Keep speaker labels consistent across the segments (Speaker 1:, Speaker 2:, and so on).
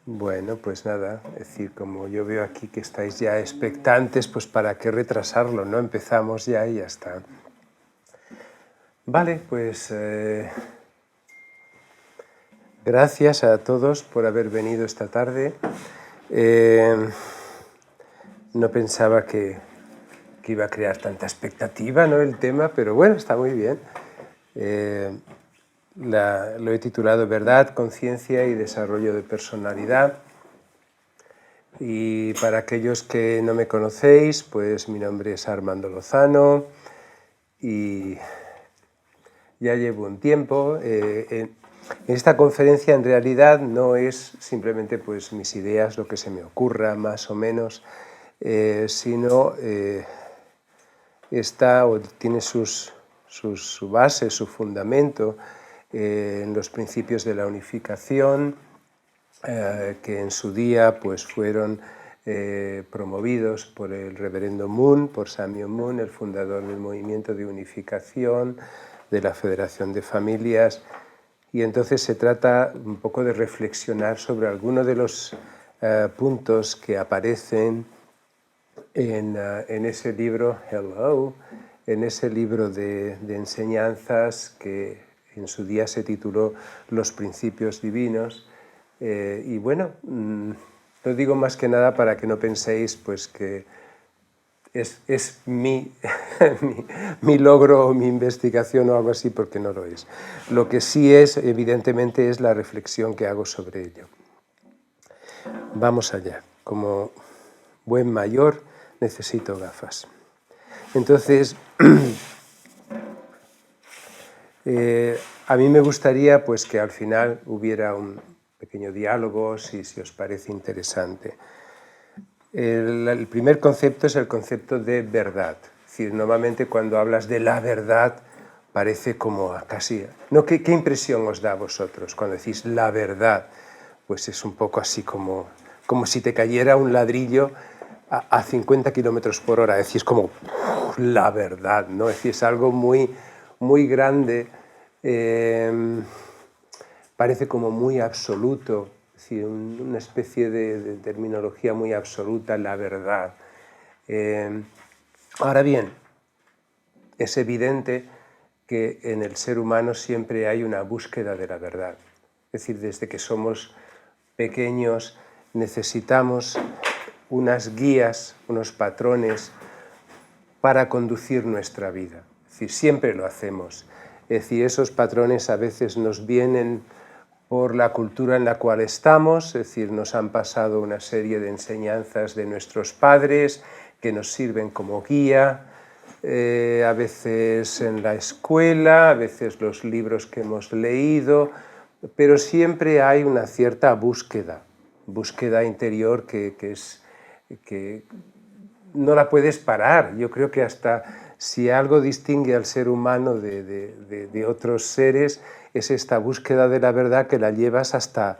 Speaker 1: Bueno, pues nada, es decir, como yo veo aquí que estáis ya expectantes, pues para qué retrasarlo, ¿no? Empezamos ya y ya está. Vale, pues gracias a todos por haber venido esta tarde. No pensaba que iba a crear tanta expectativa, ¿no? El tema, pero bueno, está muy bien. Lo he titulado Verdad, Conciencia y Desarrollo de Personalidad. Y para aquellos que no me conocéis, pues mi nombre es Armando Lozano y ya llevo un tiempo. En esta conferencia en realidad no es simplemente pues mis ideas, lo que se me ocurra más o menos, sino está o tiene su base, su fundamento en los principios de la unificación, que en su día pues, fueron promovidos por el reverendo Moon, por Samuel Moon, el fundador del movimiento de unificación, de la Federación de Familias. Y entonces se trata un poco de reflexionar sobre algunos de los puntos que aparecen en ese libro, Hello, en ese libro de enseñanzas que en su día se tituló Los Principios Divinos. Y bueno, lo digo más que nada para que no penséis pues que es mi, mi logro o mi investigación o algo así, porque no lo es. Lo que sí es, evidentemente, es la reflexión que hago sobre ello. Vamos allá. Como buen mayor, necesito gafas. Entonces, a mí me gustaría pues, que al final hubiera un pequeño diálogo, si os parece interesante. El primer concepto es el concepto de verdad. Es decir, normalmente cuando hablas de la verdad parece como casi... ¿No? ¿Qué impresión os da a vosotros cuando decís la verdad? Pues es un poco así como si te cayera un ladrillo a 50 kilómetros por hora. Es decir, es como la verdad, ¿no? Es decir, es algo muy, muy grande, parece como muy absoluto. Es decir, una especie de terminología muy absoluta, la verdad. Ahora bien, es evidente que en el ser humano siempre hay una búsqueda de la verdad. Es decir, desde que somos pequeños necesitamos unas guías, unos patrones para conducir nuestra vida. Es decir, siempre lo hacemos. Es decir, esos patrones a veces nos vienen por la cultura en la cual estamos, es decir, nos han pasado una serie de enseñanzas de nuestros padres que nos sirven como guía, a veces en la escuela, a veces los libros que hemos leído, pero siempre hay una cierta búsqueda interior que no la puedes parar. Yo creo que hasta si algo distingue al ser humano de otros seres es esta búsqueda de la verdad que la llevas hasta,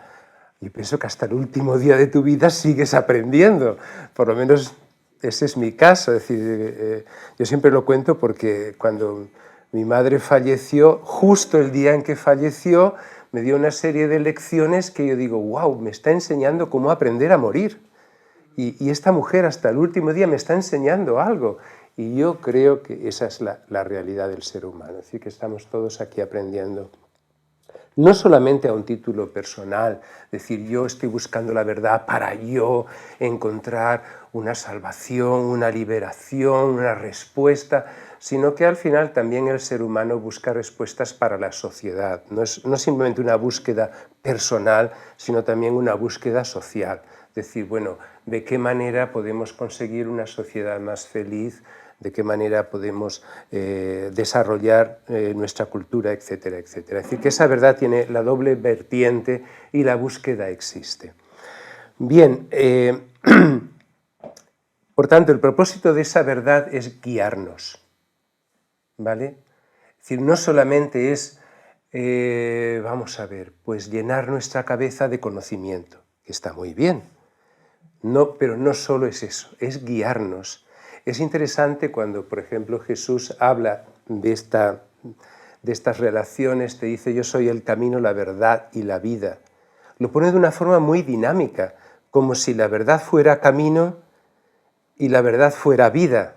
Speaker 1: yo pienso que hasta el último día de tu vida sigues aprendiendo. Por lo menos ese es mi caso. Es decir, yo siempre lo cuento porque cuando mi madre falleció, justo el día en que falleció, me dio una serie de lecciones que yo digo, wow, me está enseñando cómo aprender a morir. Y esta mujer hasta el último día me está enseñando algo. Y yo creo que esa es la realidad del ser humano. Es decir, que estamos todos aquí aprendiendo. No solamente a un título personal, decir yo estoy buscando la verdad para yo encontrar una salvación, una liberación, una respuesta, sino que al final también el ser humano busca respuestas para la sociedad. No es simplemente una búsqueda personal, sino también una búsqueda social. Decir, bueno, ¿de qué manera podemos conseguir una sociedad más feliz? ¿De qué manera podemos desarrollar nuestra cultura, etcétera, etcétera? Es decir, que esa verdad tiene la doble vertiente y la búsqueda existe. Bien, por tanto, el propósito de esa verdad es guiarnos, ¿vale? Es decir, no solamente es, vamos a ver, pues llenar nuestra cabeza de conocimiento, que está muy bien, no, pero no solo es eso, es guiarnos. Es interesante cuando, por ejemplo, Jesús habla de estas relaciones, te dice, yo soy el camino, la verdad y la vida. lo pone de una forma muy dinámica, como si la verdad fuera camino y la verdad fuera vida.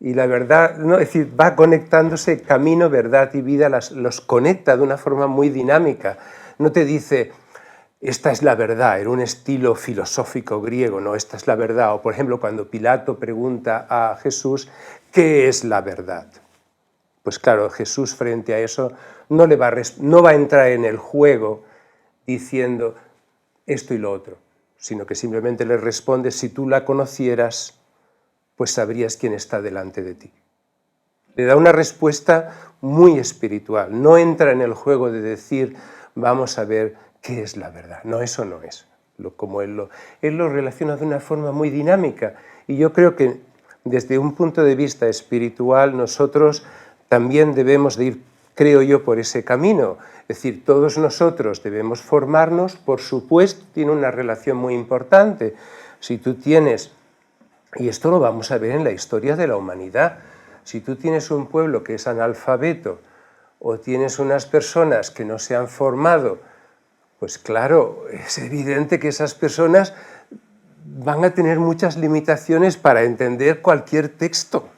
Speaker 1: Y la verdad, ¿no? Es decir, va conectándose camino, verdad y vida, los conecta de una forma muy dinámica. No te dice, esta es la verdad, en un estilo filosófico griego, no, esta es la verdad. O por ejemplo, cuando Pilato pregunta a Jesús, ¿qué es la verdad? Pues claro, Jesús frente a eso no va a entrar en el juego diciendo esto y lo otro, sino que simplemente le responde, si tú la conocieras, pues sabrías quién está delante de ti. Le da una respuesta muy espiritual, no entra en el juego de decir, vamos a ver qué es la verdad. No, eso no es. Como él lo relaciona de una forma muy dinámica. Y yo creo que desde un punto de vista espiritual nosotros también debemos de ir, creo yo, por ese camino. Es decir, todos nosotros debemos formarnos, por supuesto, tiene una relación muy importante. Si tú tienes, y esto lo vamos a ver en la historia de la humanidad, si tú tienes un pueblo que es analfabeto o tienes unas personas que no se han formado, pues claro, es evidente que esas personas van a tener muchas limitaciones para entender cualquier texto.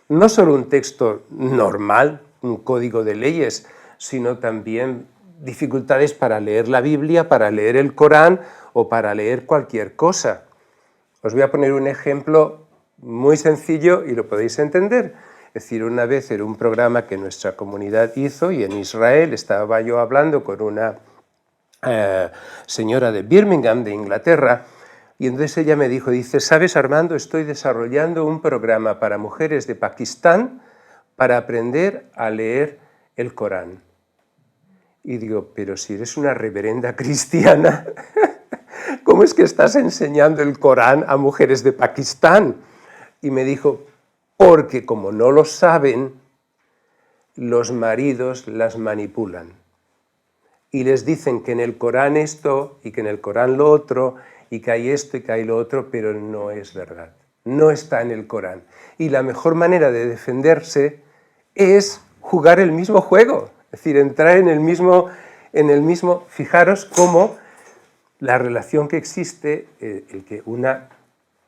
Speaker 1: No solo un texto normal, un código de leyes, sino también dificultades para leer la Biblia, para leer el Corán o para leer cualquier cosa. Os voy a poner un ejemplo muy sencillo y lo podéis entender. Es decir, una vez en un programa que nuestra comunidad hizo y en Israel estaba yo hablando con una señora de Birmingham, de Inglaterra, y entonces ella me dijo, dice, ¿sabes, Armando? Estoy desarrollando un programa para mujeres de Pakistán para aprender a leer el Corán. Y digo, pero si eres una reverenda cristiana, ¿cómo es que estás enseñando el Corán a mujeres de Pakistán? Y me dijo, porque como no lo saben, los maridos las manipulan. Y les dicen que en el Corán esto y que en el Corán lo otro, y que hay esto y que hay lo otro, pero no es verdad. No está en el Corán. Y la mejor manera de defenderse es jugar el mismo juego. Es decir, entrar en el mismo. Fijaros cómo la relación que existe, el que una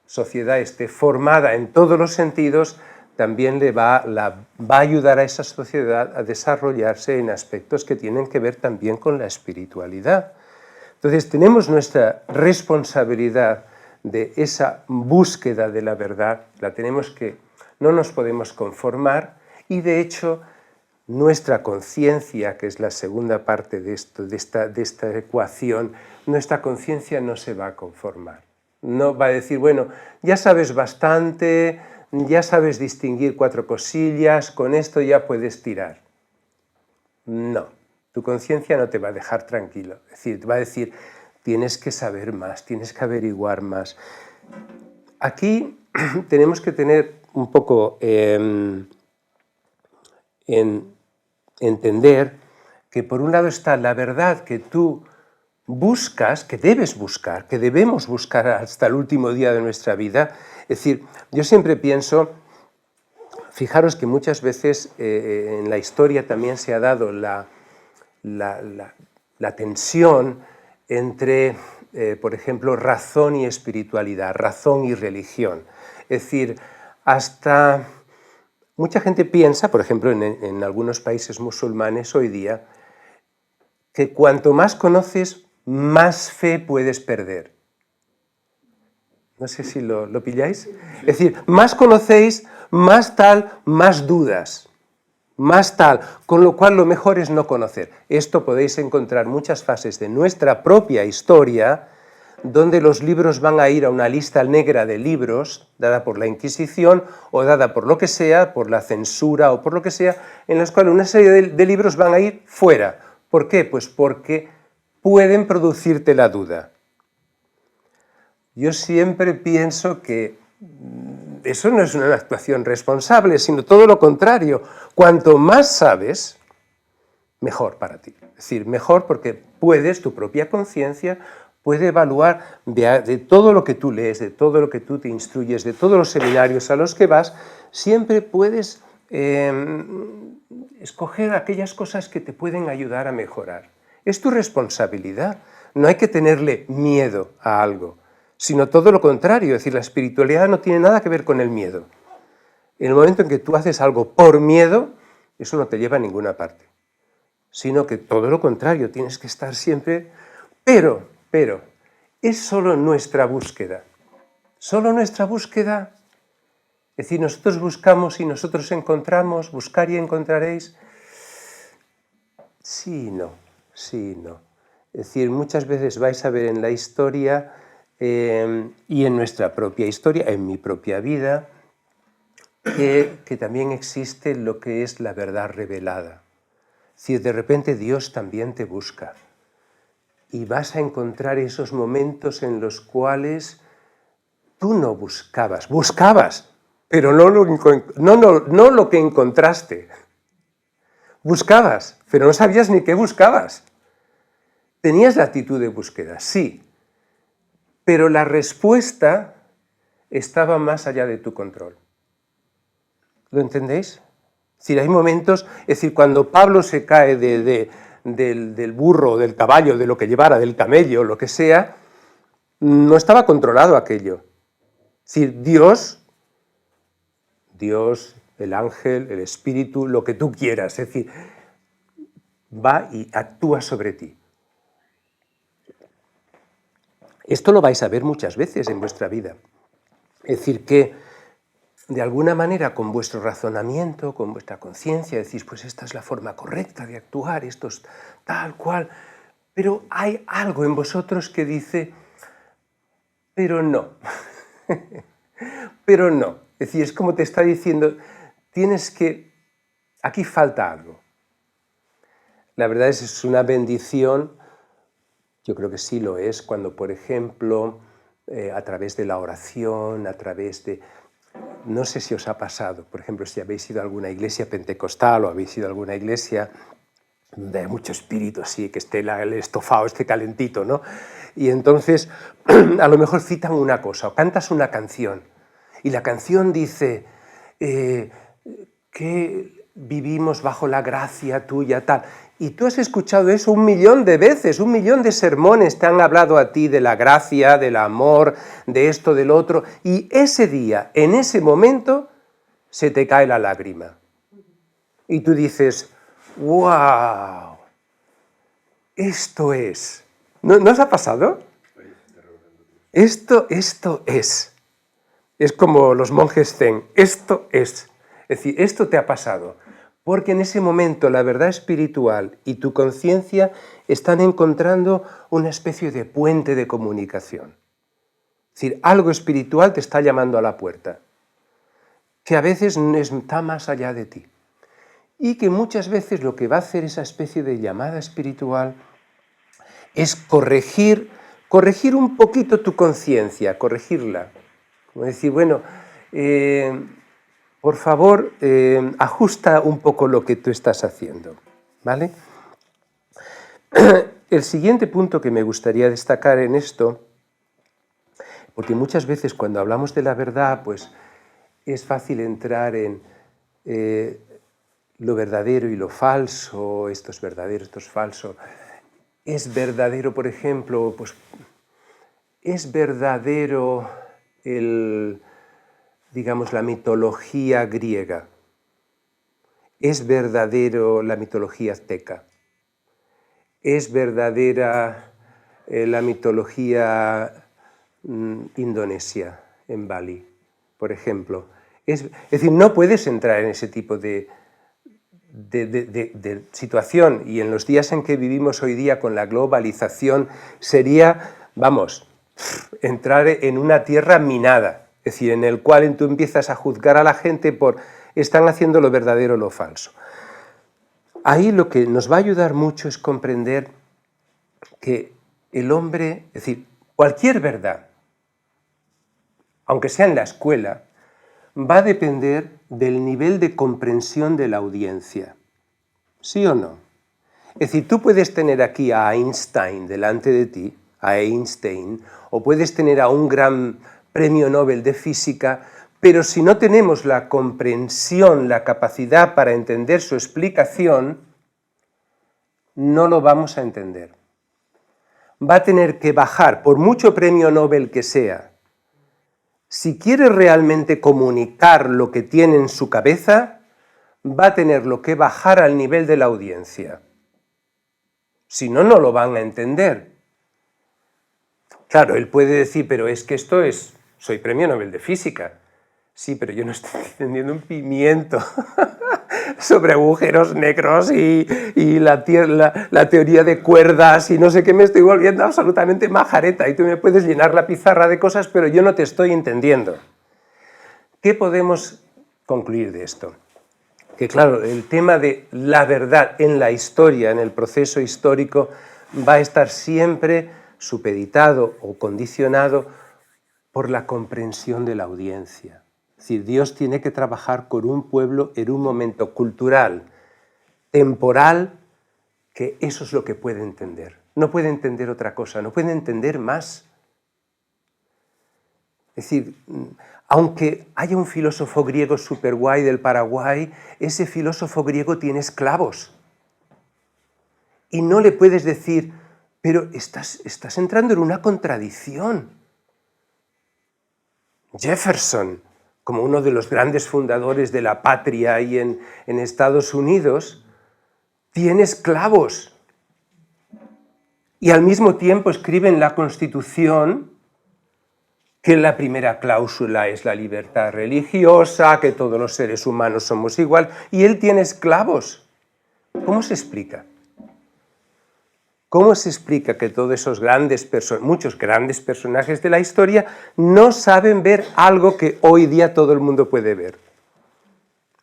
Speaker 1: sociedad esté formada en todos los sentidos, también va a ayudar a esa sociedad a desarrollarse en aspectos que tienen que ver también con la espiritualidad. Entonces tenemos nuestra responsabilidad de esa búsqueda de la verdad, no nos podemos conformar y de hecho nuestra conciencia, que es la segunda parte de esta ecuación, nuestra conciencia no se va a conformar. No va a decir, bueno, ya sabes bastante, ya sabes distinguir 4 cosillas, con esto ya puedes tirar. No. Tu conciencia no te va a dejar tranquilo, es decir, te va a decir, tienes que saber más, tienes que averiguar más. Aquí tenemos que tener un poco en entender que por un lado está la verdad que tú buscas, que debes buscar, que debemos buscar hasta el último día de nuestra vida. Es decir, yo siempre pienso, fijaros que muchas veces en la historia también se ha dado la tensión entre, por ejemplo, razón y espiritualidad, razón y religión. Es decir, hasta mucha gente piensa, por ejemplo, en algunos países musulmanes hoy día, que cuanto más conoces, más fe puedes perder. No sé si lo pilláis. Es decir, más conocéis, más tal, más dudas. Más tal, con lo cual lo mejor es no conocer. Esto podéis encontrar muchas fases de nuestra propia historia donde los libros van a ir a una lista negra de libros dada por la Inquisición o dada por lo que sea, por la censura o por lo que sea, en los cuales una serie de libros van a ir fuera. ¿Por qué? Pues porque pueden producirte la duda. Yo siempre pienso que eso no es una actuación responsable, sino todo lo contrario. Cuanto más sabes, mejor para ti. Es decir, mejor porque tu propia conciencia puede evaluar de todo lo que tú lees, de todo lo que tú te instruyes, de todos los seminarios a los que vas, siempre puedes escoger aquellas cosas que te pueden ayudar a mejorar. Es tu responsabilidad. no hay que tenerle miedo a algo, sino todo lo contrario, es decir, la espiritualidad no tiene nada que ver con el miedo. En el momento en que tú haces algo por miedo, eso no te lleva a ninguna parte, sino que todo lo contrario, tienes que estar siempre, pero, es solo nuestra búsqueda, es decir, nosotros buscamos y nosotros encontramos, buscar y encontraréis. Sí, no. Es decir, muchas veces vais a ver en la historia y en nuestra propia historia, en mi propia vida, que también existe lo que es la verdad revelada. Es decir, de repente Dios también te busca y vas a encontrar esos momentos en los cuales tú no buscabas, pero no lo que encontraste. Buscabas, pero no sabías ni qué buscabas. Tenías la actitud de búsqueda, sí, pero la respuesta estaba más allá de tu control. ¿Lo entendéis? Es decir, hay momentos, es decir, cuando Pablo se cae del burro, del caballo, de lo que llevara, del camello, lo que sea, no estaba controlado aquello. Es decir, Dios, el ángel, el espíritu, lo que tú quieras, es decir, va y actúa sobre ti. Esto lo vais a ver muchas veces en vuestra vida. Es decir, que de alguna manera con vuestro razonamiento, con vuestra conciencia, decís, pues esta es la forma correcta de actuar, esto es tal cual, pero hay algo en vosotros que dice, pero no, pero no. Es decir, es como te está diciendo, aquí falta algo. La verdad es una bendición, yo creo que sí lo es, cuando, por ejemplo, a través de la oración, a través de... No sé si os ha pasado, por ejemplo, si habéis ido a alguna iglesia pentecostal o habéis ido a alguna iglesia donde hay mucho espíritu así, que esté el estofado, esté calentito, ¿no? Y entonces a lo mejor citan una cosa o cantas una canción y la canción dice que vivimos bajo la gracia tuya, tal. Y tú has escuchado eso 1.000.000 de veces, 1.000.000 de sermones te han hablado a ti de la gracia, del amor, de esto, del otro, y ese día, en ese momento, se te cae la lágrima. Y tú dices, ¡wow! Esto es. ¿No os ha pasado? Esto es. Es como los monjes zen, esto es. Es decir, esto te ha pasado. Porque en ese momento la verdad espiritual y tu conciencia están encontrando una especie de puente de comunicación. Es decir, algo espiritual te está llamando a la puerta, que a veces está más allá de ti. Y que muchas veces lo que va a hacer esa especie de llamada espiritual es corregir un poquito tu conciencia, corregirla. Como decir, bueno, por favor, ajusta un poco lo que tú estás haciendo, ¿vale? El siguiente punto que me gustaría destacar en esto, porque muchas veces cuando hablamos de la verdad, pues es fácil entrar en lo verdadero y lo falso, esto es verdadero, esto es falso. Es verdadero, por ejemplo, pues es verdadero digamos, la mitología griega, es verdadero la mitología azteca, es verdadera la mitología indonesia, en Bali, por ejemplo. Es decir, no puedes entrar en ese tipo de situación, y en los días en que vivimos hoy día con la globalización sería, vamos, entrar en una tierra minada. Es decir, en el cual tú empiezas a juzgar a la gente por están haciendo lo verdadero o lo falso. Ahí lo que nos va a ayudar mucho es comprender que el hombre, es decir, cualquier verdad, aunque sea en la escuela, va a depender del nivel de comprensión de la audiencia. ¿Sí o no? Es decir, tú puedes tener aquí a Einstein delante de ti, a Einstein, o puedes tener a un gran premio Nobel de física, pero si no tenemos la comprensión, la capacidad para entender su explicación, no lo vamos a entender. va a tener que bajar, por mucho premio Nobel que sea, si quiere realmente comunicar lo que tiene en su cabeza, va a tenerlo que bajar al nivel de la audiencia. Si no, no lo van a entender. Claro, él puede decir, pero es que esto es, soy premio Nobel de Física. Sí, pero yo no estoy entendiendo un pimiento sobre agujeros negros y la teoría de cuerdas y no sé qué, me estoy volviendo absolutamente majareta y tú me puedes llenar la pizarra de cosas, pero yo no te estoy entendiendo. ¿Qué podemos concluir de esto? Que claro, el tema de la verdad en la historia, en el proceso histórico, va a estar siempre supeditado o condicionado por la comprensión de la audiencia. Es decir, Dios tiene que trabajar con un pueblo en un momento cultural, temporal, que eso es lo que puede entender. No puede entender otra cosa, no puede entender más. Es decir, aunque haya un filósofo griego super guay del Paraguay, ese filósofo griego tiene esclavos. Y no le puedes decir, pero estás entrando en una contradicción. Jefferson, como uno de los grandes fundadores de la patria ahí en Estados Unidos, tiene esclavos. Y al mismo tiempo escribe en la Constitución que la primera cláusula es la libertad religiosa, que todos los seres humanos somos igual, y él tiene esclavos. ¿Cómo se explica? ¿Cómo se explica que todos esos muchos grandes personajes de la historia no saben ver algo que hoy día todo el mundo puede ver?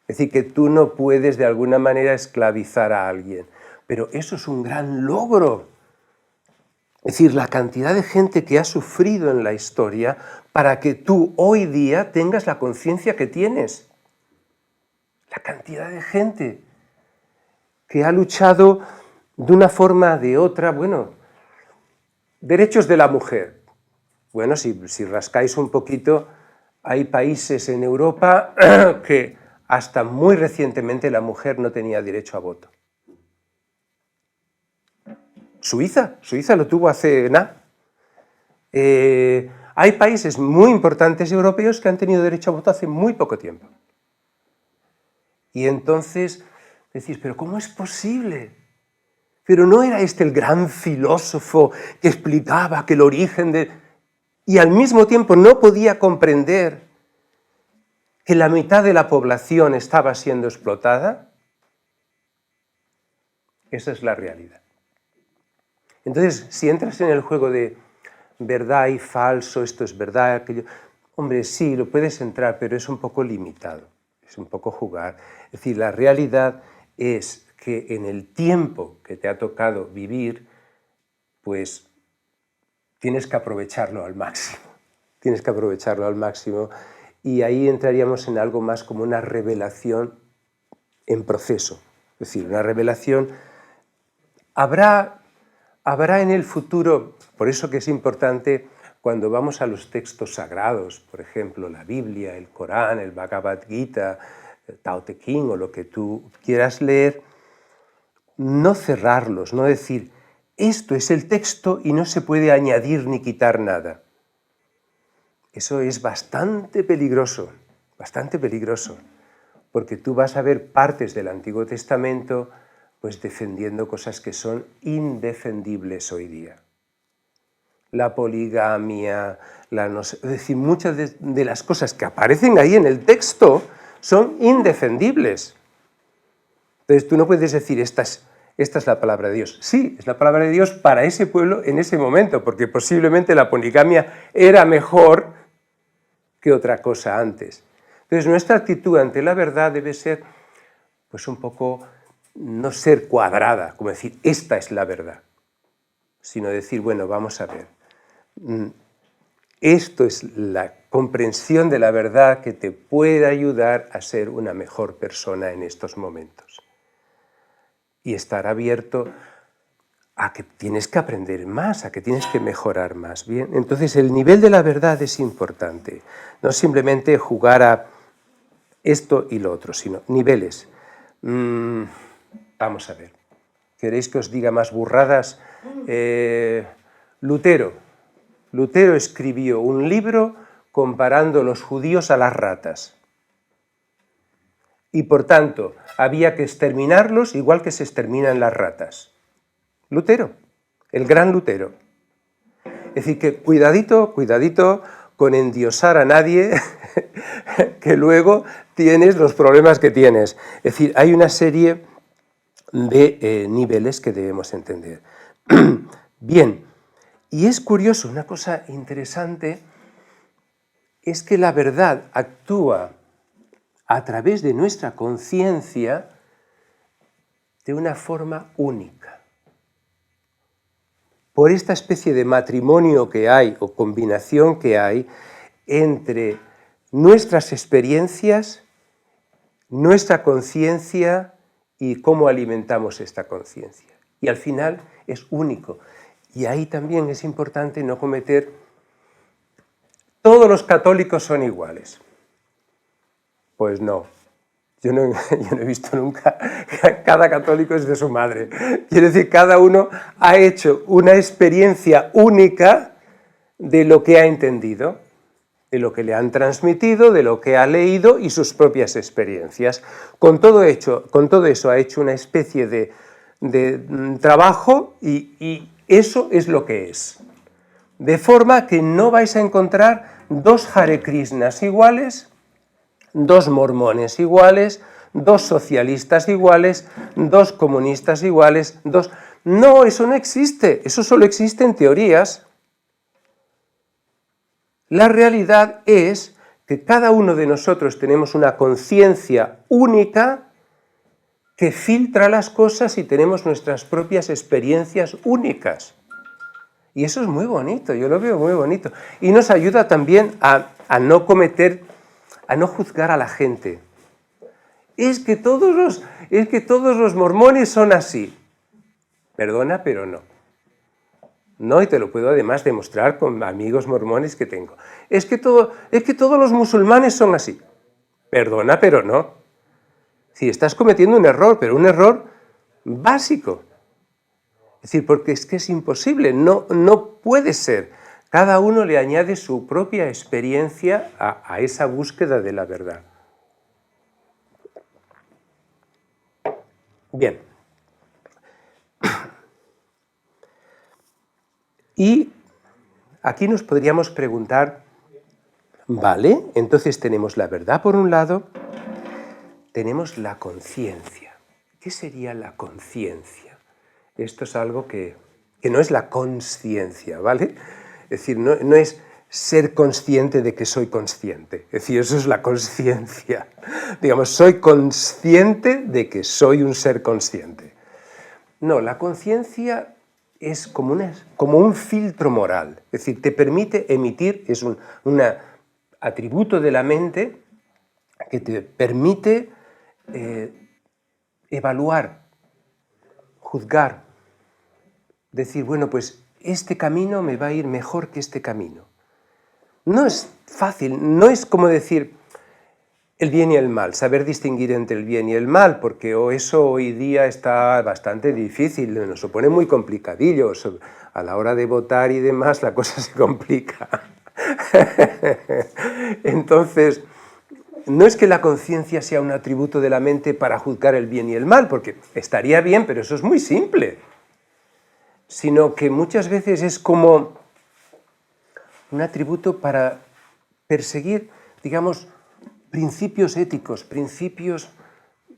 Speaker 1: Es decir, que tú no puedes de alguna manera esclavizar a alguien, pero eso es un gran logro. Es decir, la cantidad de gente que ha sufrido en la historia para que tú hoy día tengas la conciencia que tienes. La cantidad de gente que ha luchado de una forma o de otra, bueno, derechos de la mujer. Bueno, si rascáis un poquito, hay países en Europa que hasta muy recientemente la mujer no tenía derecho a voto. Suiza lo tuvo hace nada. Hay países muy importantes europeos que han tenido derecho a voto hace muy poco tiempo. Y entonces decís, ¿pero cómo es posible? Pero no era este el gran filósofo que explicaba que el origen de... Y al mismo tiempo no podía comprender que la mitad de la población estaba siendo explotada. Esa es la realidad. Entonces, si entras en el juego de verdad y falso, esto es verdad, aquello... Hombre, sí, lo puedes entrar, pero es un poco limitado, es un poco jugar. Es decir, la realidad es que en el tiempo que te ha tocado vivir, pues tienes que aprovecharlo al máximo. Tienes que aprovecharlo al máximo y ahí entraríamos en algo más como una revelación en proceso. Es decir, una revelación... Habrá en el futuro, por eso que es importante cuando vamos a los textos sagrados, por ejemplo, la Biblia, el Corán, el Bhagavad Gita, el Tao Te Ching o lo que tú quieras leer, no cerrarlos, no decir, esto es el texto y no se puede añadir ni quitar nada. Eso es bastante peligroso, porque tú vas a ver partes del Antiguo Testamento pues defendiendo cosas que son indefendibles hoy día. La poligamia, es decir, muchas de las cosas que aparecen ahí en el texto son indefendibles. Entonces tú no puedes decir, esta es la palabra de Dios. Sí, es la palabra de Dios para ese pueblo en ese momento, porque posiblemente la poligamia era mejor que otra cosa antes. Entonces nuestra actitud ante la verdad debe ser pues un poco... no ser cuadrada, como decir, esta es la verdad, sino decir, bueno, vamos a ver, esto es la comprensión de la verdad que te puede ayudar a ser una mejor persona en estos momentos. Y estar abierto a que tienes que aprender más, a que tienes que mejorar más. Bien, entonces el nivel de la verdad es importante, no simplemente jugar a esto y lo otro, sino niveles. Vamos a ver. ¿Queréis que os diga más burradas? Lutero. Lutero escribió un libro comparando los judíos a las ratas. Y por tanto, había que exterminarlos igual que se exterminan las ratas. Lutero, el gran Lutero. Es decir, que cuidadito, cuidadito con endiosar a nadie, que luego tienes los problemas que tienes. Es decir, hay una serie de niveles que debemos entender. Bien, y es curioso, una cosa interesante es que la verdad actúa a través de nuestra conciencia de una forma única. Por esta especie de matrimonio que hay o combinación que hay entre nuestras experiencias, nuestra conciencia y cómo alimentamos esta conciencia. Y al final es único. Y ahí también es importante no cometer... ¿Todos los católicos son iguales? Pues no. Yo no he visto nunca, cada católico es de su madre. Quiere decir, cada uno ha hecho una experiencia única de lo que ha entendido, de lo que le han transmitido, de lo que ha leído y sus propias experiencias. Con todo eso ha hecho una especie de trabajo y eso es lo que es. De forma que no vais a encontrar dos Hare Krishnas iguales, dos mormones iguales, dos socialistas iguales, dos comunistas iguales, dos... No, eso no existe, eso solo existe en teorías. La realidad es que cada uno de nosotros tenemos una conciencia única que filtra las cosas y tenemos nuestras propias experiencias únicas. Y eso es muy bonito, yo lo veo muy bonito. Y nos ayuda también a no juzgar a la gente. Es que todos los mormones son así. Perdona, pero no. No, y te lo puedo además demostrar con amigos mormones que tengo. Es que todos los musulmanes son así. Perdona, pero no. Si estás cometiendo un error, pero un error básico. Es decir, porque es que es imposible, no puede ser. Cada uno le añade su propia experiencia a esa búsqueda de la verdad. Bien. Y aquí nos podríamos preguntar, vale, entonces tenemos la verdad por un lado, tenemos la conciencia. ¿Qué sería la conciencia? Esto es algo que no es la consciencia, ¿vale? Es decir, no es ser consciente de que soy consciente. Es decir, eso es la consciencia. Digamos, soy consciente de que soy un ser consciente. No, la conciencia es como un filtro moral. Es decir, te permite emitir, es un atributo de la mente que te permite evaluar, juzgar, decir, bueno, pues este camino me va a ir mejor que este camino. No es fácil, no es como decir el bien y el mal, saber distinguir entre el bien y el mal, porque eso hoy día está bastante difícil, nos lo pone muy complicadillo, a la hora de votar y demás la cosa se complica. Entonces, no es que la conciencia sea un atributo de la mente para juzgar el bien y el mal, porque estaría bien, pero eso es muy simple, sino que muchas veces es como un atributo para perseguir, digamos, principios éticos, principios,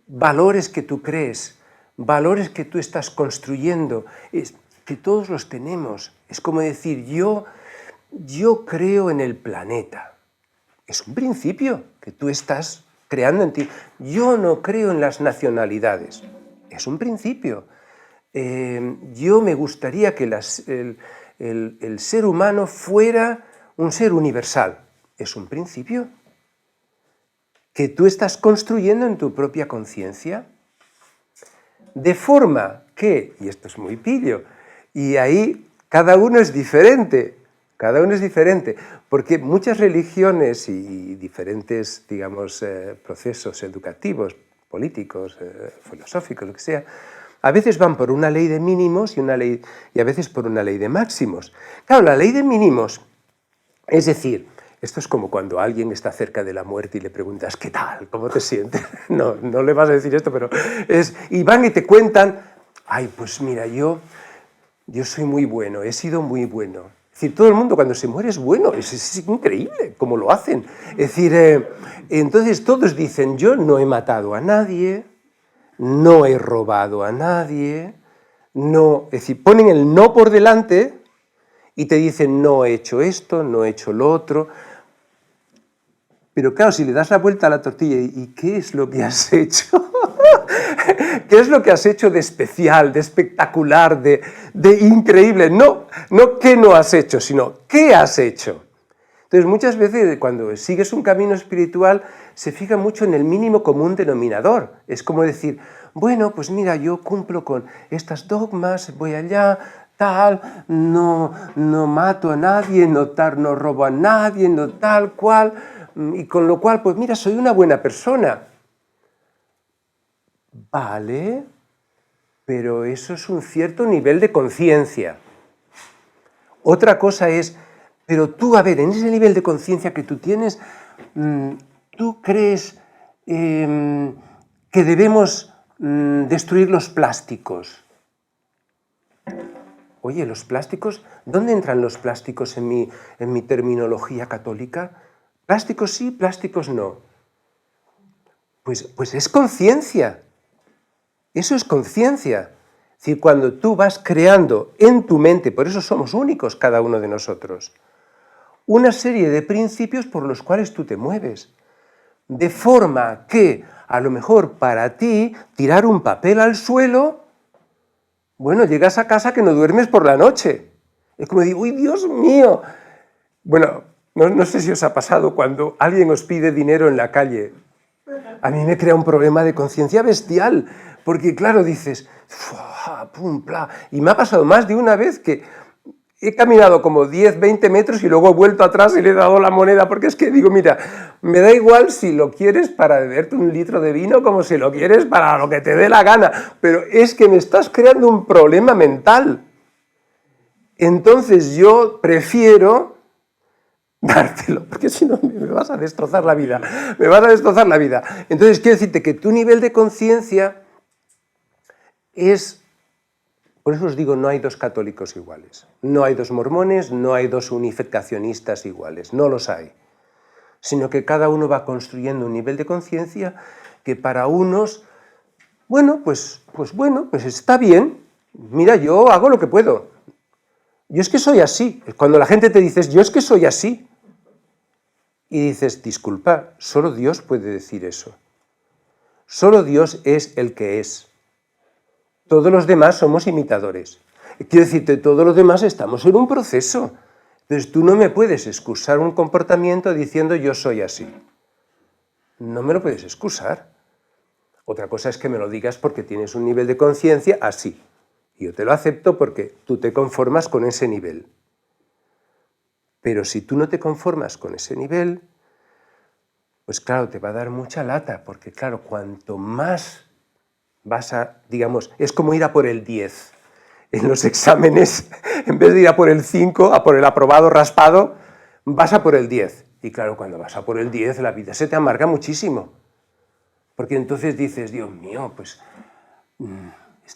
Speaker 1: valores que tú crees, valores que tú estás construyendo, que todos los tenemos. Es como decir, yo creo en el planeta. Es un principio que tú estás creando en ti. Yo no creo en las nacionalidades. Es un principio. Yo me gustaría que el ser humano fuera un ser universal. Es un principio que tú estás construyendo en tu propia conciencia, de forma que, y esto es muy pillo, y ahí cada uno es diferente, porque muchas religiones y diferentes, digamos, procesos educativos, políticos, filosóficos, lo que sea, a veces van por una ley de mínimos y a veces por una ley de máximos. Claro, la ley de mínimos, es decir, esto es como cuando alguien está cerca de la muerte y le preguntas, ¿qué tal? ¿Cómo te sientes? No, no le vas a decir esto, pero y van y te cuentan, ay, pues mira, yo soy muy bueno, he sido muy bueno. Es decir, todo el mundo cuando se muere es bueno, es increíble cómo lo hacen. Es decir, entonces todos dicen, yo no he matado a nadie, no he robado a nadie, no, es decir, ponen el no por delante y te dicen, no he hecho esto, no he hecho lo otro. Pero claro, si le das la vuelta a la tortilla, ¿y qué es lo que has hecho? ¿Qué es lo que has hecho de especial, de espectacular, de increíble? No qué no has hecho, sino qué has hecho. Entonces, muchas veces cuando sigues un camino espiritual, se fija mucho en el mínimo común denominador. Es como decir, bueno, pues mira, yo cumplo con estas dogmas, voy allá, tal, no mato a nadie, no robo a nadie, no tal cual, y con lo cual, pues mira, soy una buena persona. Vale, pero eso es un cierto nivel de conciencia. Otra cosa es, pero tú, a ver, en ese nivel de conciencia que tú tienes, ¿tú crees que debemos destruir los plásticos? Oye, los plásticos, ¿dónde entran los plásticos en mi terminología católica? Plásticos sí, plásticos no. Pues es conciencia. Eso es conciencia. Es decir, cuando tú vas creando en tu mente, por eso somos únicos cada uno de nosotros, una serie de principios por los cuales tú te mueves. De forma que, a lo mejor para ti, tirar un papel al suelo, bueno, llegas a casa que no duermes por la noche. Es como decir, ¡uy, Dios mío! Bueno, no sé si os ha pasado cuando alguien os pide dinero en la calle. A mí me crea un problema de conciencia bestial, porque claro, dices, pum, pla, y me ha pasado más de una vez que he caminado como 10, 20 metros y luego he vuelto atrás y le he dado la moneda, porque es que digo, mira, me da igual si lo quieres para beberte un litro de vino como si lo quieres para lo que te dé la gana, pero es que me estás creando un problema mental. Entonces yo prefiero dártelo, porque si no me vas a destrozar la vida, me vas a destrozar la vida. Entonces quiero decirte que tu nivel de conciencia es, por eso os digo, no hay dos católicos iguales, no hay dos mormones, no hay dos unificacionistas iguales, no los hay, sino que cada uno va construyendo un nivel de conciencia que para unos, bueno, pues está bien, mira, yo hago lo que puedo, yo es que soy así. Cuando la gente te dice, yo es que soy así, y dices, disculpa, solo Dios puede decir eso. Solo Dios es el que es. Todos los demás somos imitadores. Quiero decirte, todos los demás estamos en un proceso. Entonces tú no me puedes excusar un comportamiento diciendo yo soy así. No me lo puedes excusar. Otra cosa es que me lo digas porque tienes un nivel de conciencia así. Y yo te lo acepto porque tú te conformas con ese nivel. Pero si tú no te conformas con ese nivel, pues claro, te va a dar mucha lata, porque claro, cuanto más vas a, digamos, es como ir a por el 10. En los exámenes, en vez de ir a por el 5, a por el aprobado raspado, vas a por el 10. Y claro, cuando vas a por el 10, la vida se te amarga muchísimo. Porque entonces dices, Dios mío, pues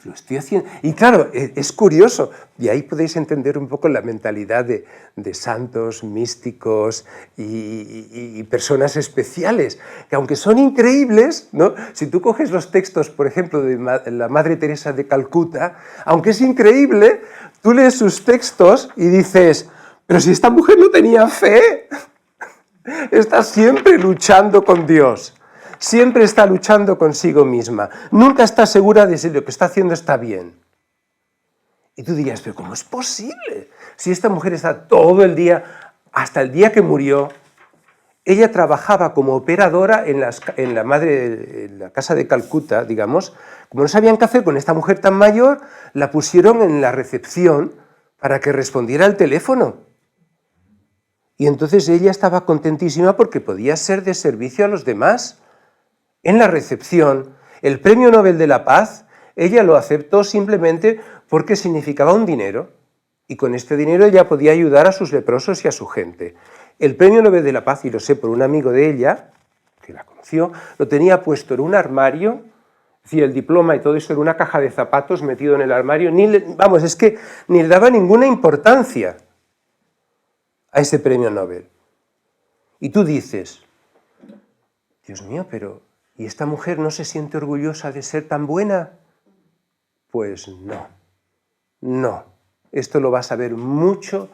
Speaker 1: lo estoy haciendo. Y claro, es curioso, y ahí podéis entender un poco la mentalidad de santos, místicos y personas especiales, que aunque son increíbles, ¿no? Si tú coges los textos, por ejemplo, de la Madre Teresa de Calcuta, aunque es increíble, tú lees sus textos y dices, pero si esta mujer no tenía fe, está siempre luchando con Dios. Siempre está luchando consigo misma. Nunca está segura de si lo que está haciendo está bien. Y tú dirías, pero ¿cómo es posible? Si esta mujer está todo el día, hasta el día que murió, ella trabajaba como operadora en la casa de Calcuta, digamos. Como no sabían qué hacer con esta mujer tan mayor, la pusieron en la recepción para que respondiera al teléfono. Y entonces ella estaba contentísima porque podía ser de servicio a los demás. En la recepción, el Premio Nobel de la Paz Ella lo aceptó simplemente porque significaba un dinero, y con este dinero ella podía ayudar a sus leprosos y a su gente. El Premio Nobel de la Paz, y lo sé por un amigo de ella, que la conoció, lo tenía puesto en un armario, es decir, el diploma y todo eso en una caja de zapatos metido en el armario, vamos, es que ni le daba ninguna importancia a ese premio Nobel. Y tú dices, Dios mío, pero ¿y esta mujer no se siente orgullosa de ser tan buena? Pues no, no. Esto lo vas a ver mucho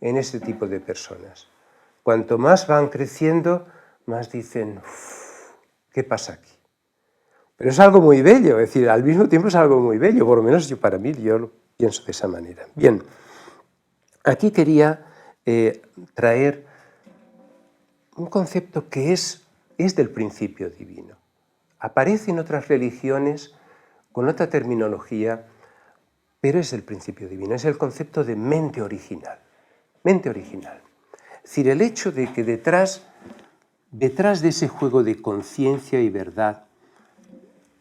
Speaker 1: en este tipo de personas. Cuanto más van creciendo, más dicen, ¿qué pasa aquí? Pero es algo muy bello, es decir, al mismo tiempo es algo muy bello, por lo menos para mí, yo lo pienso de esa manera. Bien, aquí quería traer un concepto que es del principio divino. Aparece en otras religiones con otra terminología, pero es el principio divino, es el concepto de mente original. Mente original. Es decir, el hecho de que detrás de ese juego de conciencia y verdad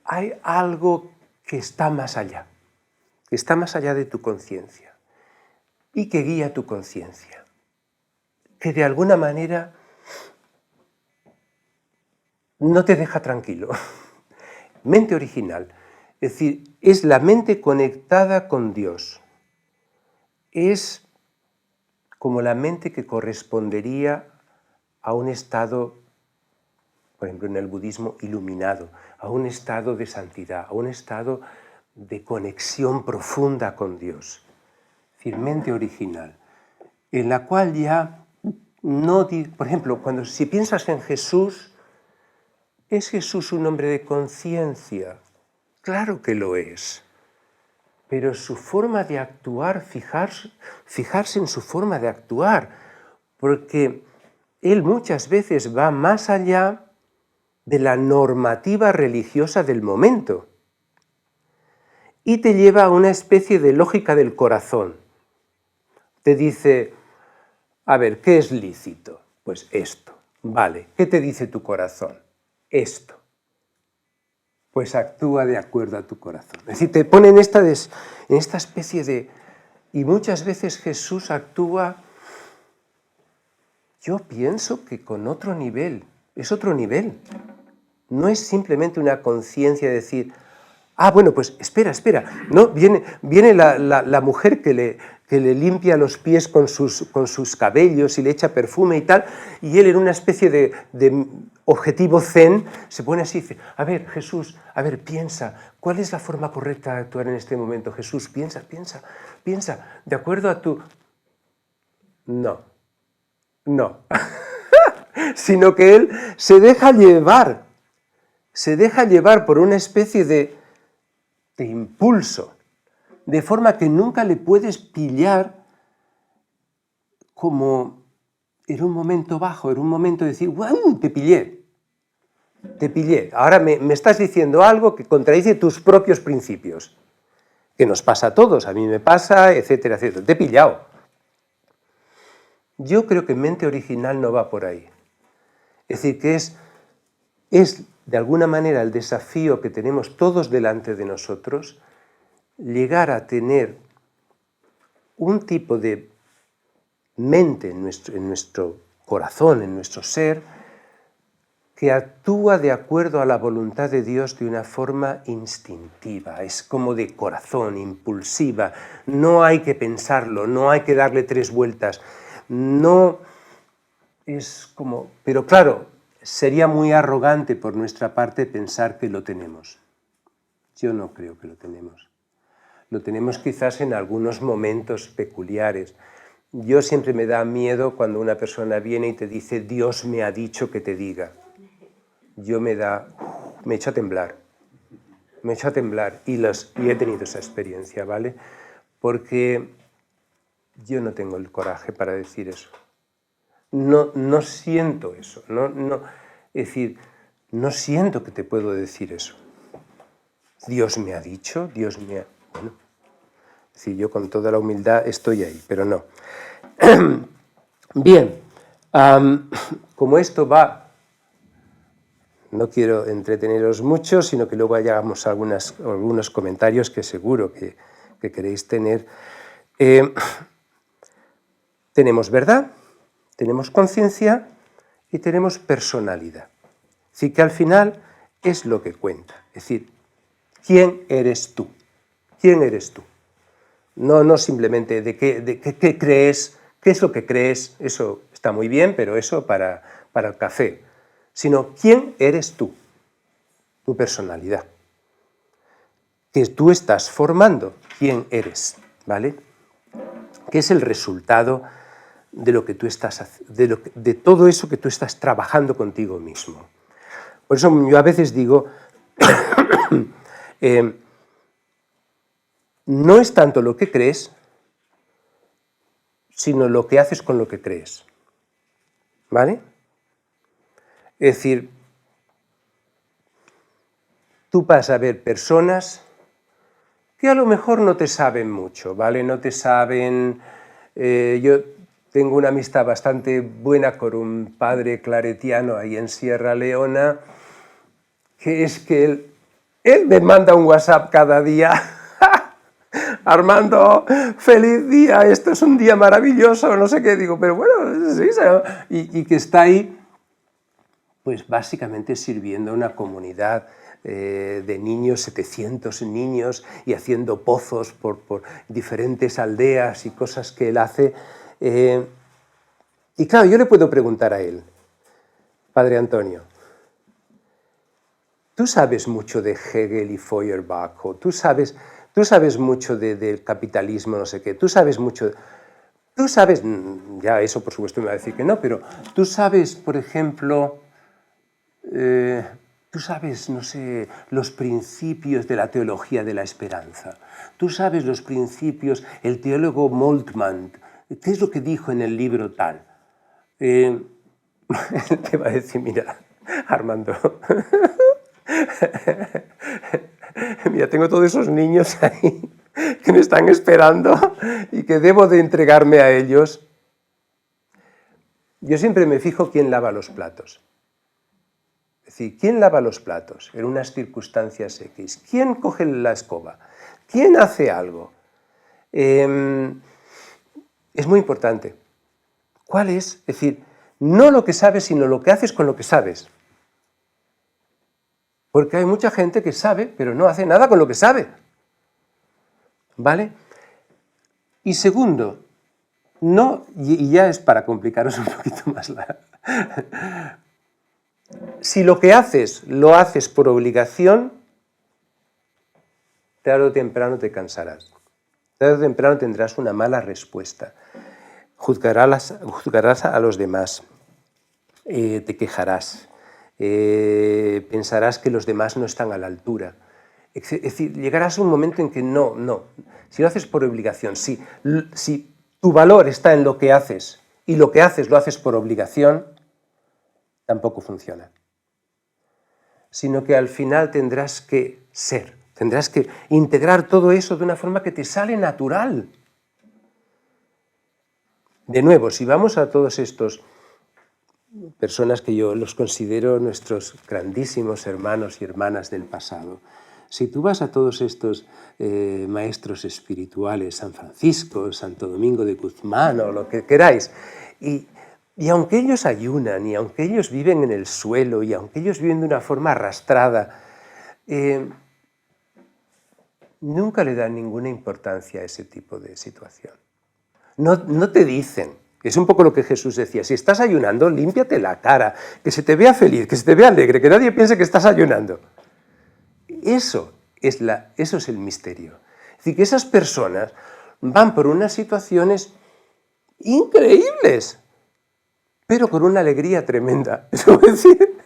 Speaker 1: hay algo que está más allá de tu conciencia y que guía tu conciencia, que de alguna manera no te deja tranquilo. Mente original, es decir, es la mente conectada con Dios. Es como la mente que correspondería a un estado, por ejemplo, en el budismo, iluminado, a un estado de santidad, a un estado de conexión profunda con Dios. Es decir, mente original, en la cual ya no... Por ejemplo, si piensas en Jesús, ¿es Jesús un hombre de conciencia? Claro que lo es. Pero su forma de actuar, fijarse en su forma de actuar, porque él muchas veces va más allá de la normativa religiosa del momento y te lleva a una especie de lógica del corazón. Te dice, a ver, ¿qué es lícito? Pues esto. Vale, ¿qué te dice tu corazón? Esto. Pues actúa de acuerdo a tu corazón. Es decir, te pone en esta especie de... Y muchas veces Jesús actúa, yo pienso que con otro nivel, es otro nivel. No es simplemente una conciencia de decir, bueno, pues espera, ¿no? Viene la mujer que le limpia los pies con sus cabellos y le echa perfume y tal, y él en una especie de objetivo zen se pone así y dice, a ver, Jesús, a ver, piensa, ¿cuál es la forma correcta de actuar en este momento? Jesús, piensa, de acuerdo a tu... No, sino que él se deja llevar por una especie de impulso, de forma que nunca le puedes pillar como en un momento bajo, en un momento de decir, ¡guau! Te pillé. Ahora me estás diciendo algo que contradice tus propios principios, que nos pasa a todos, a mí me pasa, etcétera, etcétera. Te he pillado. Yo creo que mente original no va por ahí. Es decir, que es de alguna manera el desafío que tenemos todos delante de nosotros, llegar a tener un tipo de mente en nuestro corazón, en nuestro ser, que actúa de acuerdo a la voluntad de Dios de una forma instintiva, es como de corazón, impulsiva, no hay que pensarlo, no hay que darle 3 vueltas, no es como... Pero claro, sería muy arrogante por nuestra parte pensar que lo tenemos. Yo no creo que lo tenemos. Lo tenemos quizás en algunos momentos peculiares. Yo siempre me da miedo cuando una persona viene y te dice, Dios me ha dicho que te diga. Me echo a temblar. Y he tenido esa experiencia, ¿vale? Porque yo no tengo el coraje para decir eso. No siento eso. Es decir, no siento que te puedo decir eso. Dios me ha dicho, Bueno, es decir, yo con toda la humildad estoy ahí, pero no. Bien, como esto va no quiero entreteneros mucho, sino que luego hagamos algunos comentarios que seguro que queréis tener. Tenemos verdad, tenemos conciencia y tenemos personalidad. Es decir, que al final es lo que cuenta. Es decir, ¿quién eres tú? ¿Quién eres tú? No simplemente de qué crees, qué es lo que crees, eso está muy bien, pero eso para el café. Sino, ¿quién eres tú? Tu personalidad. Que tú estás formando quién eres, ¿vale? Que es el resultado de lo que tú estás, de todo eso que tú estás trabajando contigo mismo. Por eso yo a veces digo, no es tanto lo que crees, sino lo que haces con lo que crees. ¿Vale? Es decir, tú vas a ver personas que a lo mejor no te saben mucho, ¿vale? No te saben... yo tengo una amistad bastante buena con un padre claretiano ahí en Sierra Leona, que es que él me manda un WhatsApp cada día. Armando, feliz día, esto es un día maravilloso, no sé qué, digo, pero bueno, sí, y que está ahí, pues básicamente sirviendo a una comunidad de niños, 700 niños, y haciendo pozos por diferentes aldeas y cosas que él hace. Y claro, yo le puedo preguntar a él, Padre Antonio, tú sabes mucho de Hegel y Feuerbach, o tú sabes mucho del capitalismo, no sé qué, tú sabes mucho... Tú sabes, ya eso por supuesto me va a decir que no, pero tú sabes, por ejemplo, tú sabes, no sé, los principios de la teología de la esperanza. Tú sabes los principios, el teólogo Moltmann, ¿qué es lo que dijo en el libro tal? Te va a decir, mira, Armando, mira, tengo todos esos niños ahí que me están esperando y que debo de entregarme a ellos. Yo siempre me fijo quién lava los platos. Es decir, ¿quién lava los platos en unas circunstancias X? ¿Quién coge la escoba? ¿Quién hace algo? Es muy importante. ¿Cuál es? Es decir, no lo que sabes, sino lo que haces con lo que sabes. Porque hay mucha gente que sabe, pero no hace nada con lo que sabe. ¿Vale? Y segundo, no, y ya es para complicaros un poquito más si lo que haces lo haces por obligación, tarde o temprano te cansarás. Tarde o temprano tendrás una mala respuesta. Juzgarás a los demás. Te quejarás. Pensarás que los demás no están a la altura. Es decir, llegarás a un momento en que no. Si lo haces por obligación, si tu valor está en lo que haces y lo que haces lo haces por obligación, tampoco funciona. Sino que al final tendrás que ser, tendrás que integrar todo eso de una forma que te sale natural. De nuevo, si vamos a todos estos personas que yo los considero nuestros grandísimos hermanos y hermanas del pasado, si tú vas a todos estos maestros espirituales, San Francisco, Santo Domingo de Guzmán o lo que queráis, y aunque ellos ayunan, y aunque ellos viven en el suelo, y aunque ellos viven de una forma arrastrada, nunca le dan ninguna importancia a ese tipo de situación. No te dicen, es un poco lo que Jesús decía, si estás ayunando, límpiate la cara, que se te vea feliz, que se te vea alegre, que nadie piense que estás ayunando. Eso es el misterio. Es decir, que esas personas van por unas situaciones increíbles, pero con una alegría tremenda. Es decir,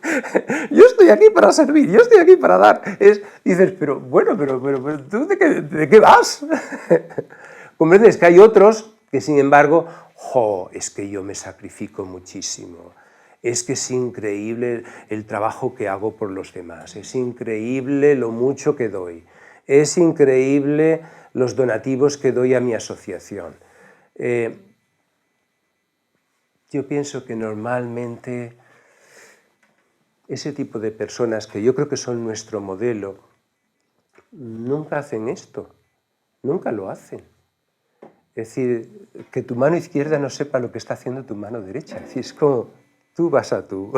Speaker 1: yo estoy aquí para servir, yo estoy aquí para dar. Dices, pero ¿tú de qué vas? Comprendes que hay otros que, sin embargo, es que yo me sacrifico muchísimo. Es que es increíble el trabajo que hago por los demás. Es increíble lo mucho que doy. Es increíble los donativos que doy a mi asociación. Yo pienso que normalmente ese tipo de personas que yo creo que son nuestro modelo, nunca hacen esto, nunca lo hacen. Es decir, que tu mano izquierda no sepa lo que está haciendo tu mano derecha. Es decir, es como, tú vas a tú.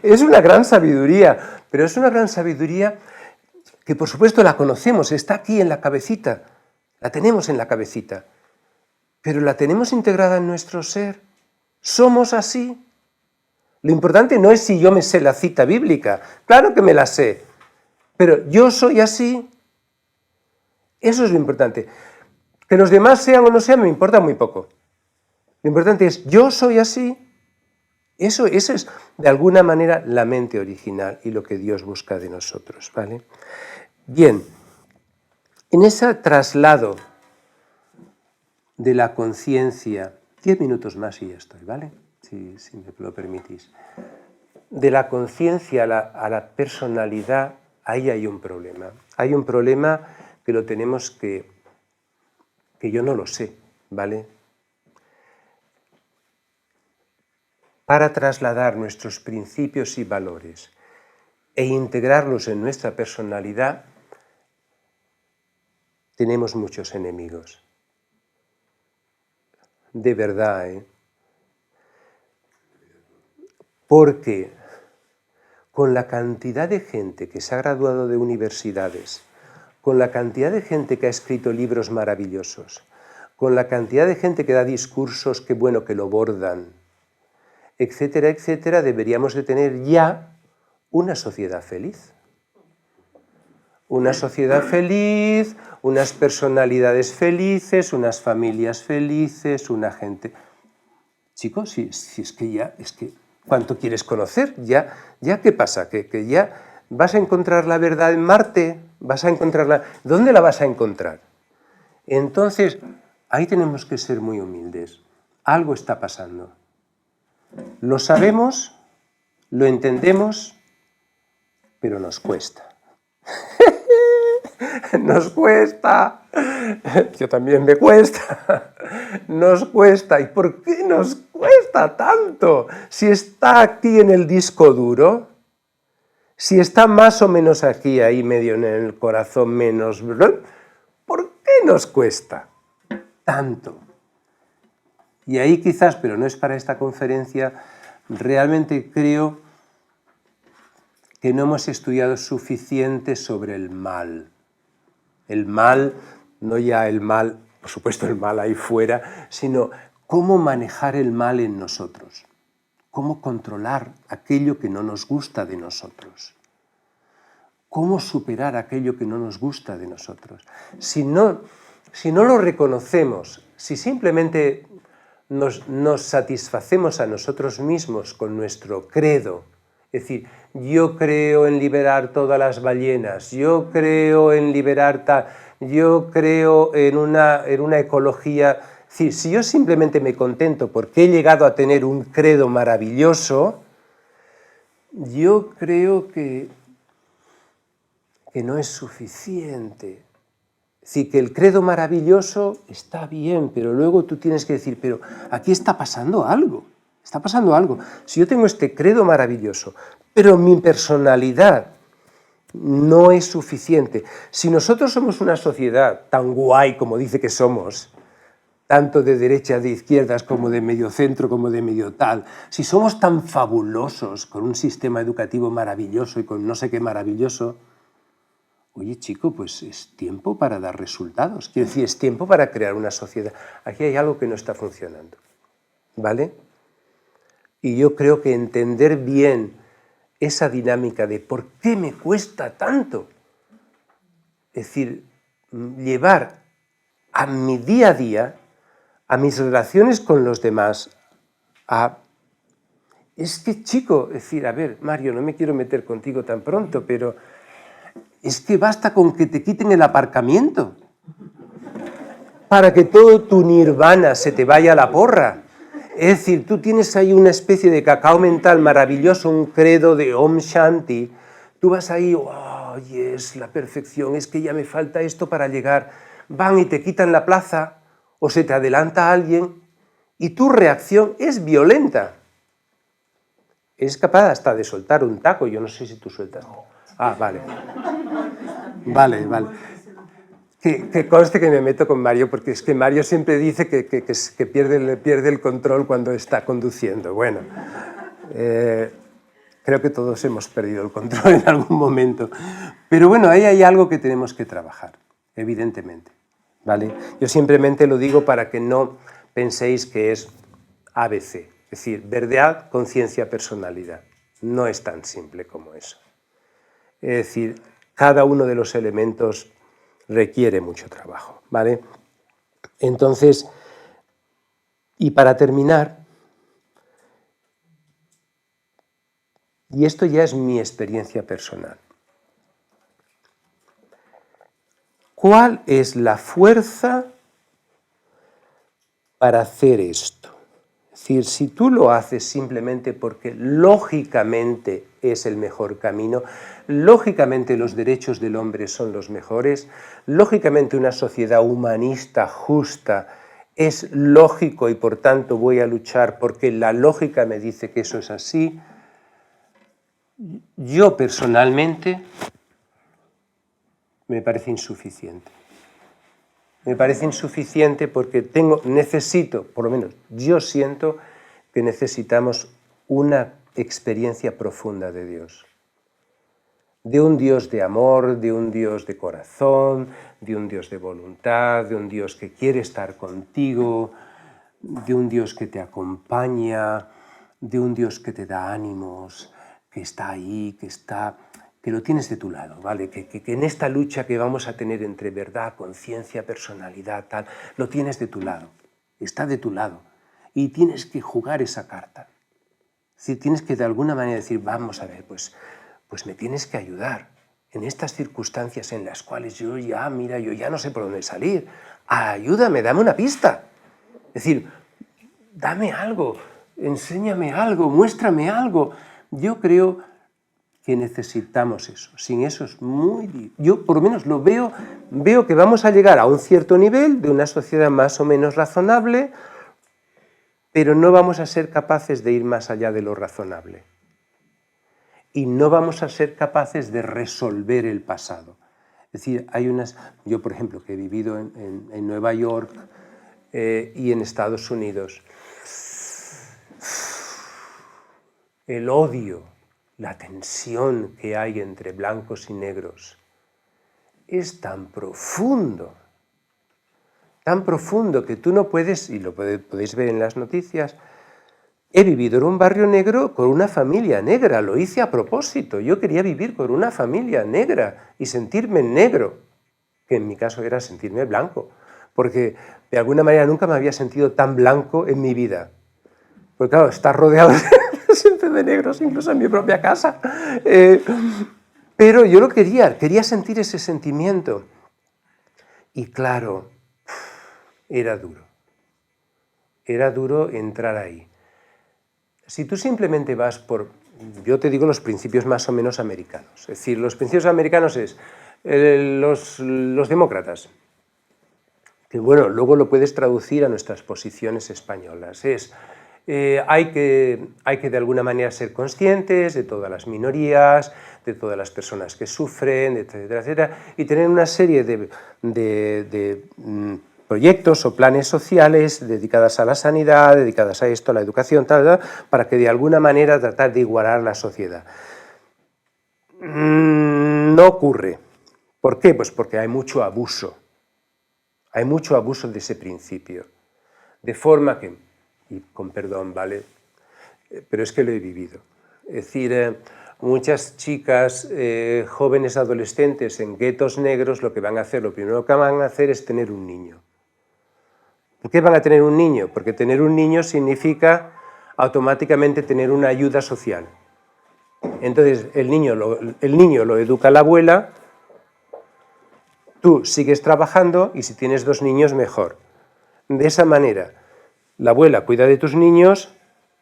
Speaker 1: Es una gran sabiduría, pero es una gran sabiduría que por supuesto la conocemos, está aquí en la cabecita, la tenemos en la cabecita, pero la tenemos integrada en nuestro ser. Somos así. Lo importante no es si yo me sé la cita bíblica, claro que me la sé, pero yo soy así. Eso es lo importante. Que los demás sean o no sean me importa muy poco. Lo importante es, yo soy así. Eso es, de alguna manera, la mente original y lo que Dios busca de nosotros, ¿vale? Bien, en ese traslado de la conciencia, 10 minutos más y ya estoy, ¿vale? Si me lo permitís. De la conciencia a la personalidad, ahí hay un problema. Hay un problema que lo tenemos que yo no lo sé, ¿vale? Para trasladar nuestros principios y valores e integrarlos en nuestra personalidad, tenemos muchos enemigos. De verdad, ¿eh? Porque con la cantidad de gente que se ha graduado de universidades, con la cantidad de gente que ha escrito libros maravillosos, con la cantidad de gente que da discursos que lo bordan, etcétera, etcétera, deberíamos de tener ya una sociedad feliz. Una sociedad feliz, unas personalidades felices, unas familias felices, una gente... Chicos, si es que ya, ¿cuánto quieres conocer? ¿Ya qué pasa? ¿Que ya vas a encontrar la verdad en Marte? ¿Vas a encontrarla? ¿Dónde la vas a encontrar? Entonces, ahí tenemos que ser muy humildes. Algo está pasando. Lo sabemos, lo entendemos, pero nos cuesta. Nos cuesta. Yo también me cuesta. Nos cuesta. ¿Y por qué nos cuesta tanto? Si está aquí en el disco duro, si está más o menos aquí, ahí medio en el corazón menos, ¿por qué nos cuesta tanto? Y ahí quizás, pero no es para esta conferencia, realmente creo que no hemos estudiado suficiente sobre el mal. El mal, no ya el mal, por supuesto el mal ahí fuera, sino cómo manejar el mal en nosotros, cómo controlar aquello que no nos gusta de nosotros, cómo superar aquello que no nos gusta de nosotros. Si no lo reconocemos, si simplemente nos satisfacemos a nosotros mismos con nuestro credo, es decir, yo creo en liberar todas las ballenas, yo creo en liberar yo creo en una ecología. Es decir, si yo simplemente me contento porque he llegado a tener un credo maravilloso, yo creo que no es suficiente. Es decir, que el credo maravilloso está bien, pero luego tú tienes que decir, pero aquí está pasando algo. Está pasando algo. Si yo tengo este credo maravilloso, pero mi personalidad no es suficiente. Si nosotros somos una sociedad tan guay como dice que somos, tanto de derechas, de izquierdas, como de medio centro, como de medio tal, si somos tan fabulosos, con un sistema educativo maravilloso y con no sé qué maravilloso, oye, chico, pues es tiempo para dar resultados. Quiero decir, es tiempo para crear una sociedad. Aquí hay algo que no está funcionando, ¿vale? Y yo creo que entender bien esa dinámica de por qué me cuesta tanto, es decir, llevar a mi día a día, a mis relaciones con los demás, es que, chico, es decir, a ver, Mario, no me quiero meter contigo tan pronto, pero es que basta con que te quiten el aparcamiento para que todo tu nirvana se te vaya a la porra. Es decir, tú tienes ahí una especie de cacao mental maravilloso, un credo de Om Shanti, tú vas ahí, oh, yes, la perfección, es que ya me falta esto para llegar, van y te quitan la plaza, o se te adelanta alguien, y tu reacción es violenta. es capaz hasta de soltar un taco. Yo no sé si tú sueltas. Ah, vale. Vale. Que conste que me meto con Mario, porque es que Mario siempre dice que pierde el control cuando está conduciendo. Bueno, creo que todos hemos perdido el control en algún momento. Pero bueno, ahí hay algo que tenemos que trabajar, evidentemente. ¿Vale? Yo simplemente lo digo para que no penséis que es ABC, es decir, verdad, conciencia, personalidad. No es tan simple como eso. Es decir, cada uno de los elementos requiere mucho trabajo, ¿vale? Entonces, y para terminar, y esto ya es mi experiencia personal, ¿cuál es la fuerza para hacer esto? Es decir, si tú lo haces simplemente porque lógicamente es el mejor camino, lógicamente los derechos del hombre son los mejores, lógicamente una sociedad humanista, justa, es lógico y por tanto voy a luchar porque la lógica me dice que eso es así, yo personalmente me parece insuficiente. Me parece insuficiente porque necesito, por lo menos yo siento que necesitamos una experiencia profunda de Dios. De un Dios de amor, de un Dios de corazón, de un Dios de voluntad, de un Dios que quiere estar contigo, de un Dios que te acompaña, de un Dios que te da ánimos, que está ahí, que lo tienes de tu lado, ¿vale? Que en esta lucha que vamos a tener entre verdad, conciencia, personalidad, tal, lo tienes de tu lado, está de tu lado. Y tienes que jugar esa carta. Es decir, tienes que de alguna manera decir, vamos a ver, pues me tienes que ayudar en estas circunstancias en las cuales yo ya no sé por dónde salir. Ayúdame, dame una pista. Es decir, dame algo, enséñame algo, muéstrame algo. Yo creo que necesitamos eso. Sin eso es muy difícil. Yo por lo menos lo veo que vamos a llegar a un cierto nivel de una sociedad más o menos razonable, pero no vamos a ser capaces de ir más allá de lo razonable. Y no vamos a ser capaces de resolver el pasado. Es decir, yo por ejemplo que he vivido en Nueva York y en Estados Unidos, el odio, la tensión que hay entre blancos y negros es tan profundo que tú no puedes, y lo podéis ver en las noticias, he vivido en un barrio negro con una familia negra, lo hice a propósito, yo quería vivir con una familia negra y sentirme negro, que en mi caso era sentirme blanco, porque de alguna manera nunca me había sentido tan blanco en mi vida. Porque claro, estar rodeado siempre de negros, incluso en mi propia casa. Pero yo lo quería sentir ese sentimiento. Y claro, era duro. Era duro entrar ahí. Si tú simplemente vas por, yo te digo los principios más o menos americanos. Es decir, los principios americanos es los demócratas, que bueno, luego lo puedes traducir a nuestras posiciones españolas. Hay que de alguna manera ser conscientes de todas las minorías, de todas las personas que sufren, etcétera, etcétera, y tener una serie de proyectos o planes sociales dedicadas a la sanidad, dedicadas a esto, a la educación, tal, para que de alguna manera tratar de igualar la sociedad. No ocurre. ¿Por qué? Pues porque hay mucho abuso. Hay mucho abuso de ese principio. De forma que, y con perdón, ¿vale? Pero es que lo he vivido. Es decir, muchas chicas, jóvenes adolescentes en guetos negros, lo primero que van a hacer es tener un niño. ¿Por qué van a tener un niño? Porque tener un niño significa automáticamente tener una ayuda social. Entonces, el niño lo educa la abuela, tú sigues trabajando y si tienes 2 niños, mejor. De esa manera, la abuela cuida de tus niños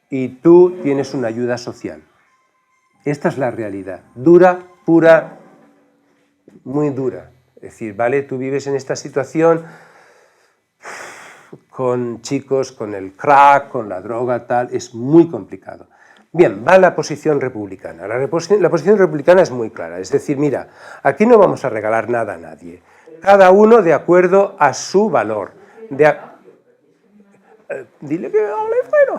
Speaker 1: y tú tienes una ayuda social. Esta es la realidad. Dura, pura, muy dura. Es decir, ¿vale? Tú vives en esta situación con chicos, con el crack, con la droga, tal, es muy complicado. Bien, va la posición republicana. La posición republicana es muy clara, es decir, mira, aquí no vamos a regalar nada a nadie, cada uno de acuerdo a su valor. Dile que hable bueno.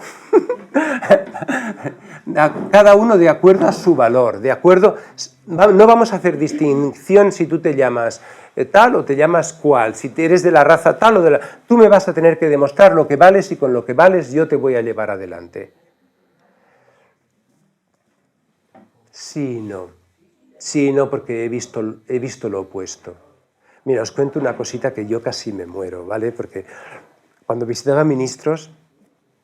Speaker 1: Cada uno de acuerdo a su valor, de acuerdo, no vamos a hacer distinción si tú te llamas tal o te llamas cual, si eres de la raza tal o de la... Tú me vas a tener que demostrar lo que vales y con lo que vales yo te voy a llevar adelante. Sí, no, porque he visto lo opuesto. Mira, os cuento una cosita que yo casi me muero, ¿vale? Porque cuando visitaba ministros,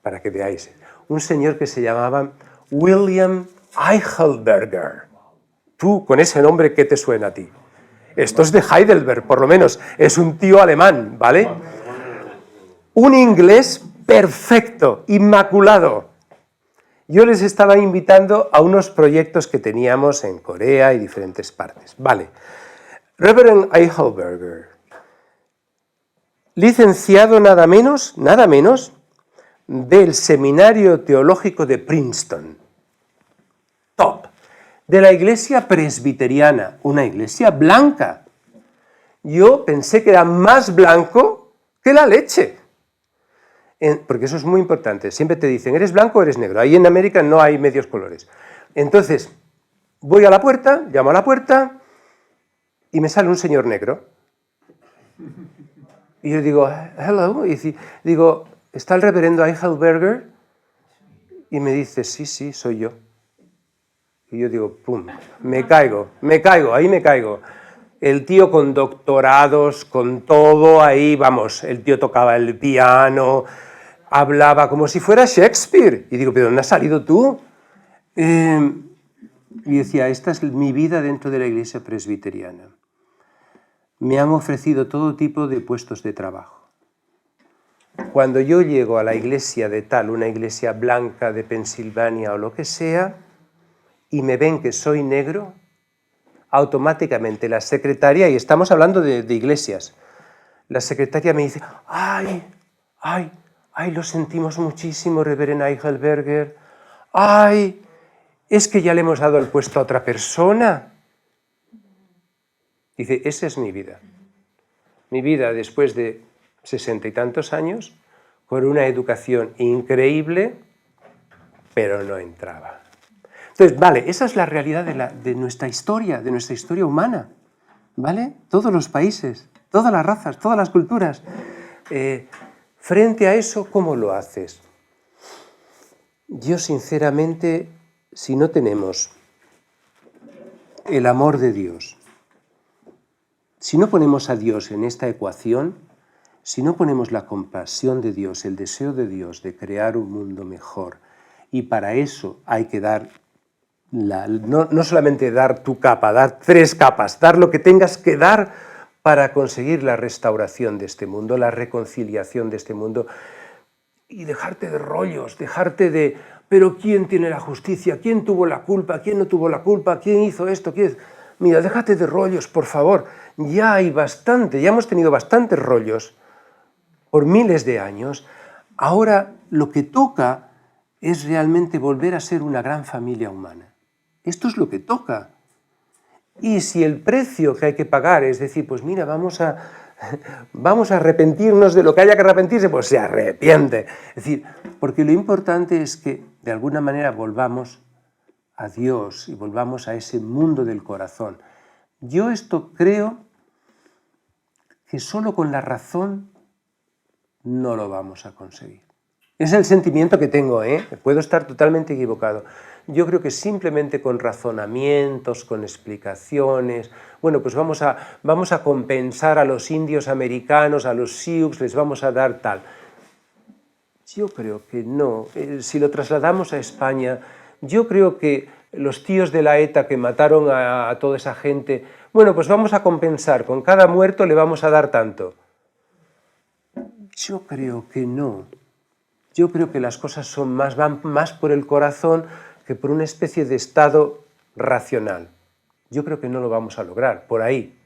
Speaker 1: para que veáis, un señor que se llamaba William Eichelberger. Tú, con ese nombre, ¿qué te suena a ti? Esto es de Heidelberg, por lo menos, es un tío alemán, ¿vale? Un inglés perfecto, inmaculado. Yo les estaba invitando a unos proyectos que teníamos en Corea y diferentes partes. Vale. Reverend Eichelberger, licenciado nada menos, del Seminario Teológico de Princeton. Top. De la iglesia presbiteriana, una iglesia blanca. Yo pensé que era más blanco que la leche. Porque eso es muy importante. Siempre te dicen, ¿eres blanco o eres negro? Ahí en América no hay medios colores. Entonces, voy a la puerta, llamo a la puerta y me sale un señor negro. Y yo digo, hello, y digo, ¿está el reverendo Eichelberger? Y me dice, sí, soy yo. Y yo digo, pum, me caigo, ahí me caigo. El tío con doctorados, con todo ahí, vamos, el tío tocaba el piano, hablaba como si fuera Shakespeare. Y digo, ¿pero dónde has salido tú? Y decía, esta es mi vida dentro de la iglesia presbiteriana. Me han ofrecido todo tipo de puestos de trabajo. Cuando yo llego a la iglesia de tal, una iglesia blanca de Pensilvania o lo que sea, y me ven que soy negro, automáticamente la secretaria, y estamos hablando de iglesias, la secretaria me dice, ay, lo sentimos muchísimo, reverendo Eichelberger, ay, es que ya le hemos dado el puesto a otra persona. Dice, esa es mi vida. Mi vida después de 60 y tantos años, con una educación increíble, pero no entraba. Entonces, vale, esa es la realidad de nuestra historia humana, ¿vale? Todos los países, todas las razas, todas las culturas. Frente a eso, ¿cómo lo haces? Yo, sinceramente, si no tenemos el amor de Dios, si no ponemos a Dios en esta ecuación, si no ponemos la compasión de Dios, el deseo de Dios de crear un mundo mejor, y para eso hay que dar, no solamente dar tu capa, dar 3 capas, dar lo que tengas que dar para conseguir la restauración de este mundo, la reconciliación de este mundo, y dejarte de rollos, dejarte de, pero ¿quién tiene la justicia? ¿Quién tuvo la culpa? ¿Quién no tuvo la culpa? ¿Quién hizo esto? Mira, déjate de rollos, por favor. Ya hay bastante, ya hemos tenido bastantes rollos por miles de años. Ahora lo que toca es realmente volver a ser una gran familia humana. Esto es lo que toca. Y si el precio que hay que pagar es decir, pues mira, vamos a arrepentirnos de lo que haya que arrepentirse, pues se arrepiente. Es decir, porque lo importante es que de alguna manera volvamos a Dios y volvamos a ese mundo del corazón. Yo esto creo que solo con la razón no lo vamos a conseguir. Es el sentimiento que tengo, puedo estar totalmente equivocado. Yo creo que simplemente con razonamientos, con explicaciones, bueno, pues vamos a compensar a los indios americanos, a los Sioux, les vamos a dar tal. Yo creo que no. Si lo trasladamos a España, yo creo que los tíos de la ETA que mataron a toda esa gente, bueno, pues vamos a compensar, con cada muerto le vamos a dar tanto. Yo creo que no. Yo creo que las cosas van más por el corazón que por una especie de estado racional. Yo creo que no lo vamos a lograr, por ahí.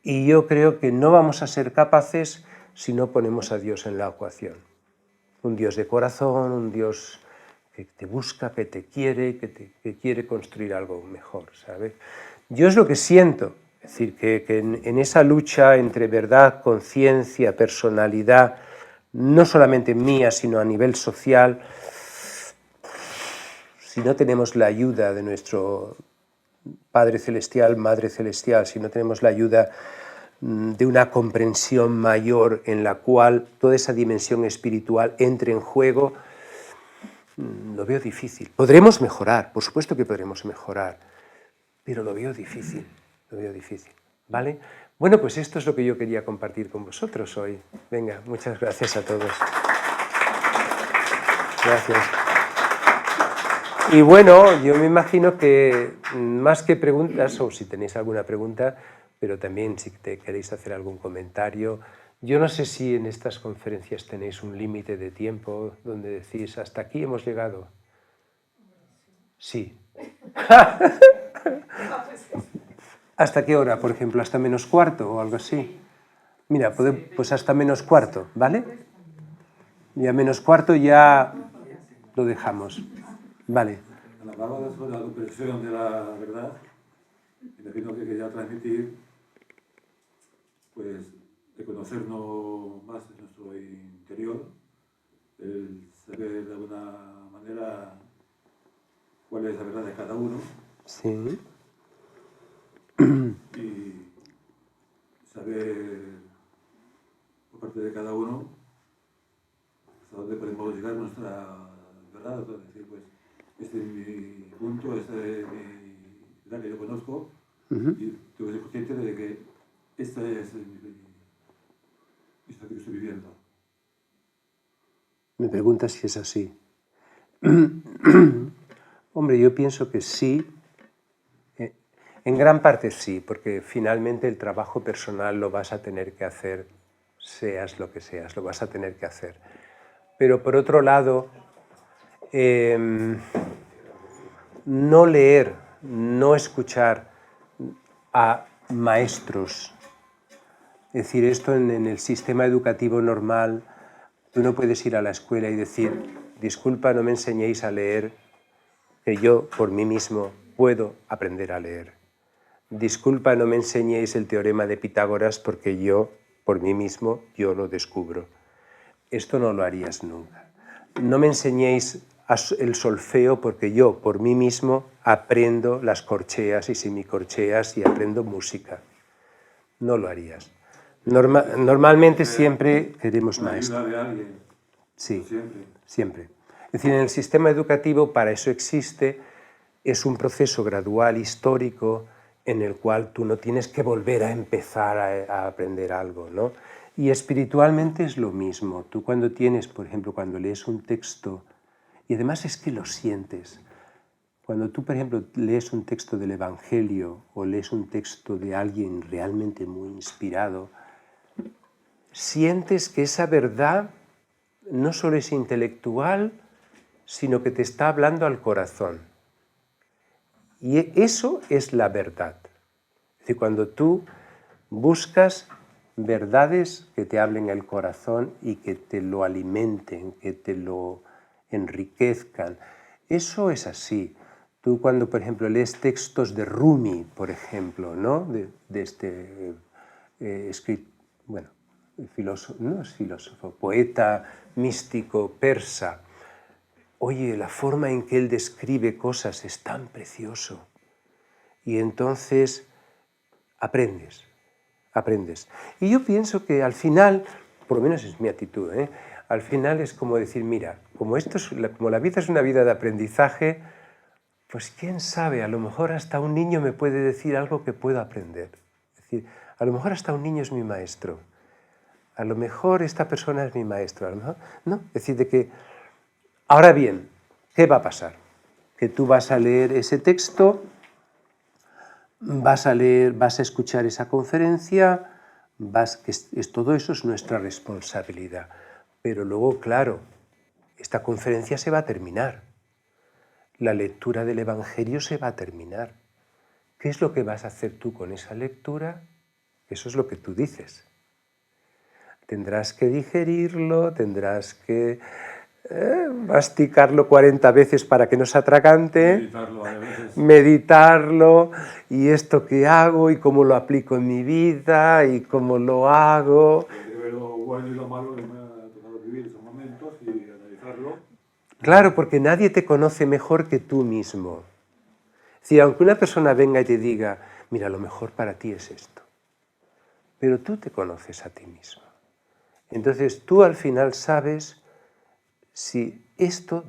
Speaker 1: Y yo creo que no vamos a ser capaces si no ponemos a Dios en la ecuación. Un Dios de corazón, un Dios que te busca, que te quiere, que quiere construir algo mejor, ¿sabes? Yo es lo que siento, es decir, que en esa lucha entre verdad, conciencia, personalidad, no solamente mía, sino a nivel social, si no tenemos la ayuda de nuestro Padre Celestial, Madre Celestial, si no tenemos la ayuda de una comprensión mayor en la cual toda esa dimensión espiritual entre en juego, lo veo difícil. Podremos mejorar, por supuesto que podremos mejorar, pero lo veo difícil, ¿vale? Bueno, pues esto es lo que yo quería compartir con vosotros hoy. Venga, muchas gracias a todos. Gracias. Y bueno, yo me imagino que más que preguntas, o si tenéis alguna pregunta, pero también si queréis hacer algún comentario, yo no sé si en estas conferencias tenéis un límite de tiempo donde decís, hasta aquí hemos llegado. Sí. ¿Hasta qué hora, por ejemplo? ¿Hasta menos cuarto o algo así? Mira, pues hasta menos cuarto, ¿vale? Y a menos cuarto ya lo dejamos. Vale.
Speaker 2: Hablaba sobre la comprensión de la verdad, imagino que quería transmitir, pues, de conocernos más en nuestro interior, el saber de alguna manera cuál es la verdad de cada uno.
Speaker 1: Sí.
Speaker 2: Y saber, por parte de cada uno, hasta dónde podemos llegar nuestra verdad, es decir, pues, este es mi punto, esta es mi verdad que yo conozco, y tengo que ser consciente de que esta es mi historia que estoy viviendo.
Speaker 1: Me preguntas si es así. Hombre, yo pienso que sí. En gran parte sí, porque finalmente el trabajo personal lo vas a tener que hacer, seas lo que seas, lo vas a tener que hacer. Pero por otro lado, no leer, no escuchar a maestros. Es decir, esto en el sistema educativo normal, tú no puedes ir a la escuela y decir, disculpa, no me enseñéis a leer, que yo por mí mismo puedo aprender a leer. Disculpa, no me enseñéis el teorema de Pitágoras porque yo, por mí mismo, yo lo descubro. Esto no lo harías nunca. No me enseñéis el solfeo porque yo, por mí mismo, aprendo las corcheas y semicorcheas y aprendo música. No lo harías. Normalmente siempre queremos maestros.
Speaker 2: Ayuda de alguien.
Speaker 1: Sí,
Speaker 2: siempre.
Speaker 1: Es decir, en el sistema educativo para eso existe, es un proceso gradual, histórico, en el cual tú no tienes que volver a empezar a aprender algo, ¿no? Y espiritualmente es lo mismo. Tú cuando tienes, por ejemplo, cuando lees un texto, y además es que lo sientes, cuando tú, por ejemplo, lees un texto del Evangelio o lees un texto de alguien realmente muy inspirado, sientes que esa verdad no solo es intelectual, sino que te está hablando al corazón. Y eso es la verdad. Es decir, cuando tú buscas verdades que te hablen el corazón y que te lo alimenten, que te lo enriquezcan, eso es así. Tú cuando, por ejemplo, lees textos de Rumi, por ejemplo, ¿no? de este filósofo, no es filósofo, poeta místico persa, oye, la forma en que él describe cosas es tan precioso. Y entonces aprendes. Y yo pienso que al final, por lo menos es mi actitud, al final es como decir, mira, como la vida es una vida de aprendizaje, pues quién sabe, a lo mejor hasta un niño me puede decir algo que puedo aprender. Es decir, a lo mejor hasta un niño es mi maestro. A lo mejor esta persona es mi maestro. A lo mejor, no, es decir, de que... Ahora bien, ¿qué va a pasar? Que tú vas a leer ese texto, vas a escuchar esa conferencia, todo eso es nuestra responsabilidad. Pero luego, claro, esta conferencia se va a terminar. La lectura del Evangelio se va a terminar. ¿Qué es lo que vas a hacer tú con esa lectura? Eso es lo que tú dices. tendrás que digerirlo, tendrás que masticarlo 40 veces para que no se atragante,
Speaker 2: Meditarlo varias veces.
Speaker 1: meditarlo, y esto que hago, y cómo lo aplico en mi vida, y cómo lo hago.
Speaker 2: Hay que ver lo bueno y lo malo que me ha tocado vivir esos momentos y analizarlo.
Speaker 1: Claro, porque nadie te conoce mejor que tú mismo. Si aunque una persona venga y te diga, mira, lo mejor para ti es esto, pero tú te conoces a ti mismo. Entonces tú al final sabes si esta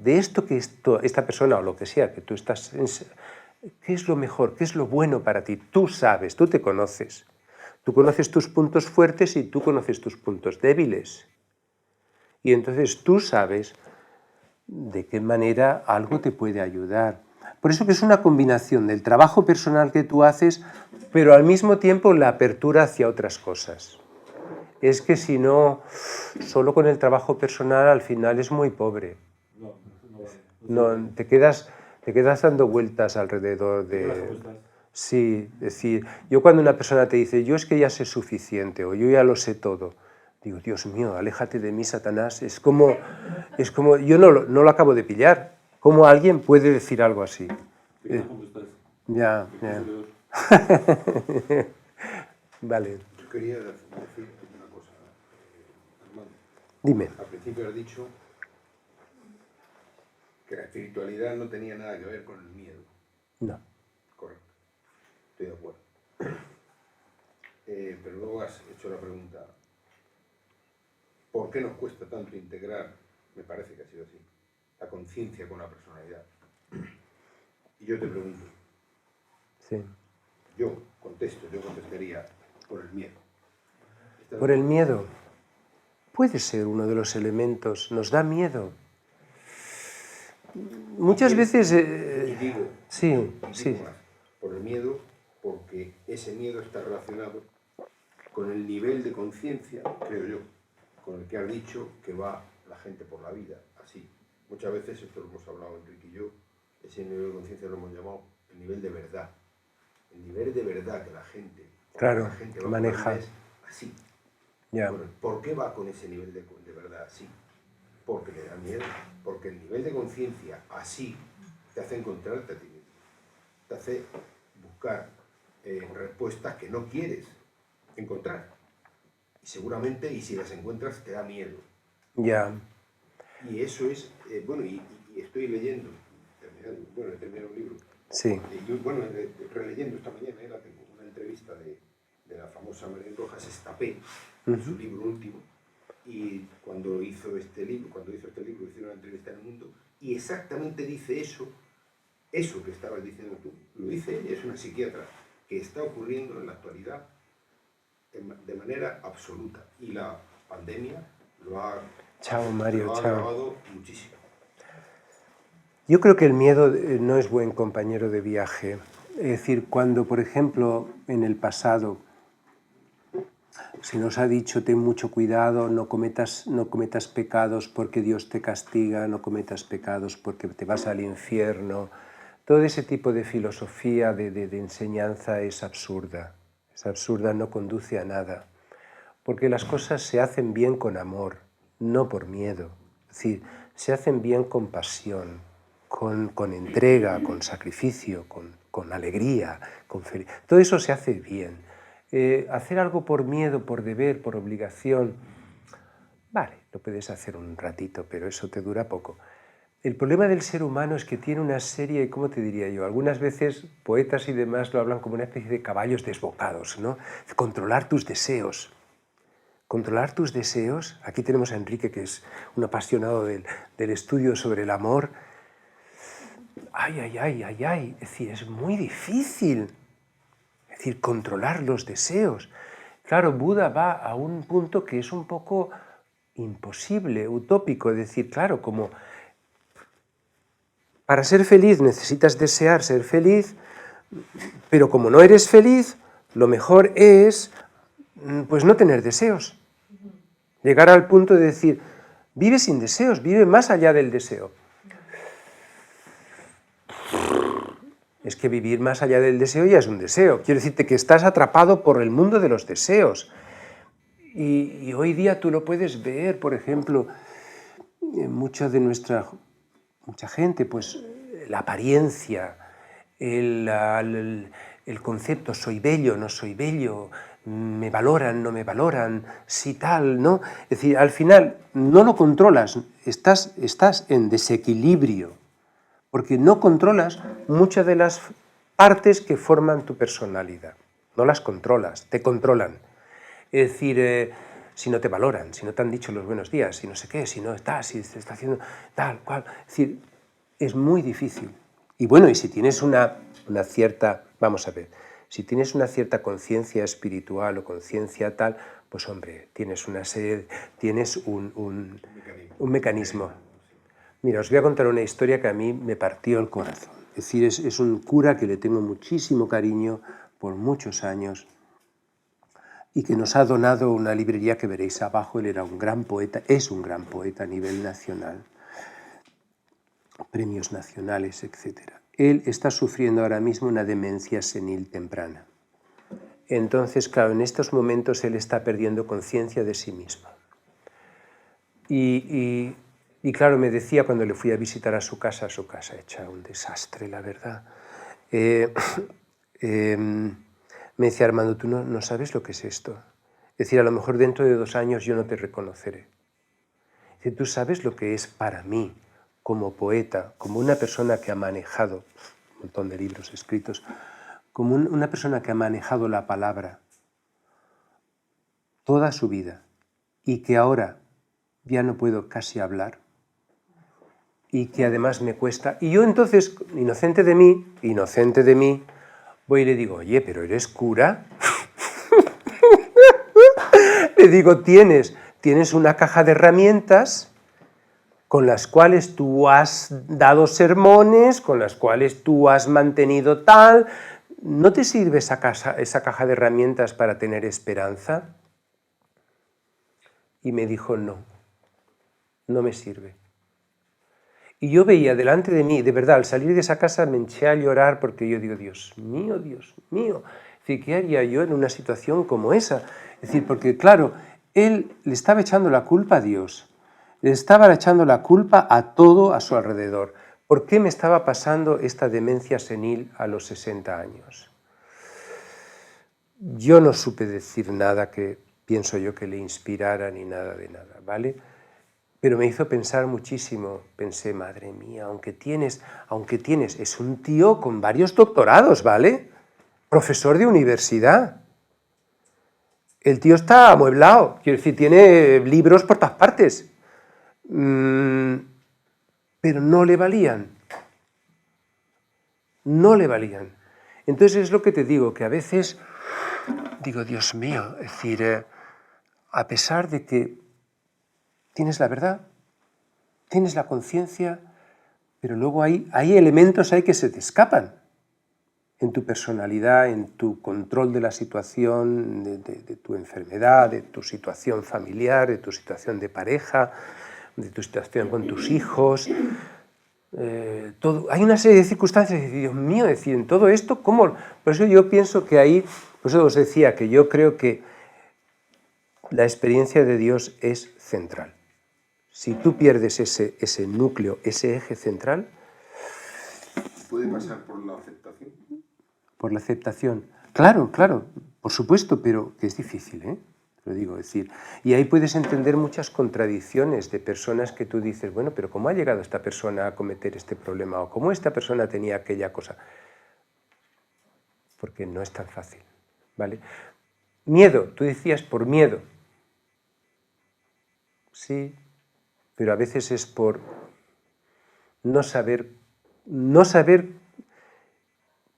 Speaker 1: persona o lo que sea que tú estás, ¿qué es lo mejor? ¿Qué es lo bueno para ti? Tú sabes, tú te conoces. Tú conoces tus puntos fuertes y tú conoces tus puntos débiles. Y entonces tú sabes de qué manera algo te puede ayudar. Por eso que es una combinación del trabajo personal que tú haces, pero al mismo tiempo la apertura hacia otras cosas. Es que si no, solo con el trabajo personal al final es muy pobre.
Speaker 2: No vale.
Speaker 1: No, te quedas dando vueltas alrededor
Speaker 2: Te quedas
Speaker 1: de...
Speaker 2: como estás.
Speaker 1: Sí, es decir, yo cuando una persona te dice, yo es que ya sé suficiente o yo ya lo sé todo, digo, Dios mío, aléjate de mí, Satanás. Es como yo no lo acabo de pillar. ¿Cómo alguien puede decir algo así?
Speaker 2: Te quedas como estás.
Speaker 1: Ya,
Speaker 2: Te
Speaker 1: ya.
Speaker 2: quedas peor.
Speaker 1: Vale,
Speaker 3: Yo quería decir una cosa, Armando.
Speaker 1: dime.
Speaker 3: Al principio has dicho que la espiritualidad no tenía nada que ver con el miedo.
Speaker 1: No.
Speaker 3: Correcto. Estoy de acuerdo. Pero luego has hecho la pregunta, ¿por qué nos cuesta tanto integrar, me parece que ha sido así, la conciencia con la personalidad? Y yo te pregunto,
Speaker 1: Sí.
Speaker 3: yo contestaría por el miedo. ¿Estás
Speaker 1: Por
Speaker 3: de
Speaker 1: el
Speaker 3: acuerdo?
Speaker 1: miedo. Puede ser uno de los elementos. Nos da miedo. Muchas veces...
Speaker 3: Y digo,
Speaker 1: sí,
Speaker 3: y
Speaker 1: sí.
Speaker 3: digo más, por el miedo, porque ese miedo está relacionado con el nivel de conciencia, creo yo, con el que has dicho que va la gente por la vida, así. Muchas veces, esto lo hemos hablado Enrique y yo, ese nivel de conciencia lo hemos llamado el nivel de verdad. El nivel de verdad que la gente,
Speaker 1: Claro,
Speaker 3: va por
Speaker 1: maneja.
Speaker 3: la vida es así.
Speaker 1: Ya.
Speaker 3: Bueno, ¿por qué va con ese nivel de verdad así? Porque le da miedo, porque el nivel de conciencia así te hace encontrarte a ti mismo, te hace buscar respuestas que no quieres encontrar. Y seguramente, y si las encuentras, te da miedo.
Speaker 1: Ya.
Speaker 3: Y eso es, bueno, y estoy leyendo, he terminado un libro,
Speaker 1: Sí.
Speaker 3: releyendo esta mañana, la tengo, una entrevista de la famosa María Rojas Estapé, su libro último, y cuando hizo este libro, hicieron una entrevista en El Mundo, y exactamente dice eso que estabas diciendo tú, lo dice ella, es una psiquiatra, que está ocurriendo en la actualidad de manera absoluta, y la pandemia lo ha
Speaker 1: Chao, Mario, chao.
Speaker 3: agravado muchísimo.
Speaker 1: Yo creo que el miedo no es buen compañero de viaje. Es decir, cuando, por ejemplo, en el pasado se nos ha dicho ten mucho cuidado, no cometas pecados porque Dios te castiga, no cometas pecados porque te vas al infierno. Todo ese tipo de filosofía de enseñanza es absurda, no conduce a nada, porque las cosas se hacen bien con amor, no por miedo. Es decir, se hacen bien con pasión, con entrega, con sacrificio, con alegría, con felicidad. Todo eso se hace bien. Hacer algo por miedo, por deber, por obligación, vale, lo puedes hacer un ratito, pero eso te dura poco. El problema del ser humano es que tiene una serie, ¿cómo te diría yo? Algunas veces poetas y demás lo hablan como una especie de caballos desbocados, ¿no? Controlar tus deseos. Controlar tus deseos. Aquí tenemos a Enrique, que es un apasionado del estudio sobre el amor. Ay, ay, ay, ay, ay. Es decir, es muy difícil. Es decir, controlar los deseos. Claro, Buda va a un punto que es un poco imposible, utópico. Es decir, claro, como para ser feliz necesitas desear ser feliz, pero como no eres feliz, lo mejor es pues no tener deseos. Llegar al punto de decir, vive sin deseos, vive más allá del deseo. Es que vivir más allá del deseo ya es un deseo. Quiero decirte que estás atrapado por el mundo de los deseos. Y hoy día tú lo puedes ver, por ejemplo, mucha gente, pues la apariencia, el concepto soy bello, no soy bello, me valoran, no me valoran, sí tal, ¿no? Es decir, al final no lo controlas, estás en desequilibrio, porque no controlas muchas de las partes que forman tu personalidad. No las controlas, te controlan. Es decir, si no te valoran, si no te han dicho los buenos días, si no sé qué, si no estás, si te está haciendo tal, cual. Es decir, es muy difícil. Y bueno, y si tienes una cierta, vamos a ver, si tienes una cierta conciencia espiritual o conciencia tal, pues hombre, tienes un mecanismo. Mira, os voy a contar una historia que a mí me partió el corazón. Es decir, es un cura que le tengo muchísimo cariño por muchos años y que nos ha donado una librería que veréis abajo. Él era un gran poeta, es un gran poeta a nivel nacional, premios nacionales, etc. Él está sufriendo ahora mismo una demencia senil temprana. Entonces, claro, en estos momentos él está perdiendo conciencia de sí mismo. Y claro, me decía cuando le fui a visitar a su casa hecha un desastre, la verdad. Me decía, Armando, tú no sabes lo que es esto. Es decir, a lo mejor dentro de 2 años yo no te reconoceré. Es decir, tú sabes lo que es para mí, como poeta, como una persona que ha manejado un montón de libros escritos, como una persona que ha manejado la palabra toda su vida y que ahora ya no puedo casi hablar y que además me cuesta. Y yo entonces, inocente de mí, voy y le digo, oye, pero eres cura. Le digo, tienes una caja de herramientas con las cuales tú has dado sermones, con las cuales tú has mantenido tal. ¿No te sirve esa caja de herramientas para tener esperanza? Y me dijo, no me sirve. Y yo veía delante de mí, de verdad, al salir de esa casa me eché a llorar porque yo digo, Dios mío, Dios mío. Es decir, ¿qué haría yo en una situación como esa? Es decir, porque claro, él le estaba echando la culpa a Dios, le estaba echando la culpa a todo a su alrededor. ¿Por qué me estaba pasando esta demencia senil a los 60 años? Yo no supe decir nada que pienso yo que le inspirara ni nada de nada, ¿vale? Pero me hizo pensar muchísimo. Pensé, madre mía, aunque tienes, es un tío con varios doctorados, ¿vale? Profesor de universidad. El tío está amueblado, quiero decir, tiene libros por todas partes. Pero no le valían. No le valían. Entonces es lo que te digo, que a veces digo, Dios mío, es decir, a pesar de que tienes la verdad, tienes la conciencia, pero luego hay elementos ahí que se te escapan en tu personalidad, en tu control de la situación, de tu enfermedad, de tu situación familiar, de tu situación de pareja, de tu situación con tus hijos. Todo. Hay una serie de circunstancias, y Dios mío, es decir, en todo esto, ¿cómo? Por eso yo pienso que ahí, por eso os decía que yo creo que la experiencia de Dios es central. Si tú pierdes ese núcleo, ese eje central...
Speaker 3: ¿Puede pasar por la aceptación?
Speaker 1: Por la aceptación. Claro, por supuesto, pero que es difícil, ¿eh? Lo digo, es decir, y ahí puedes entender muchas contradicciones de personas que tú dices, bueno, pero ¿cómo ha llegado esta persona a cometer este problema? ¿O cómo esta persona tenía aquella cosa? Porque no es tan fácil, ¿vale? Miedo, tú decías por miedo. Sí, pero a veces es por no saber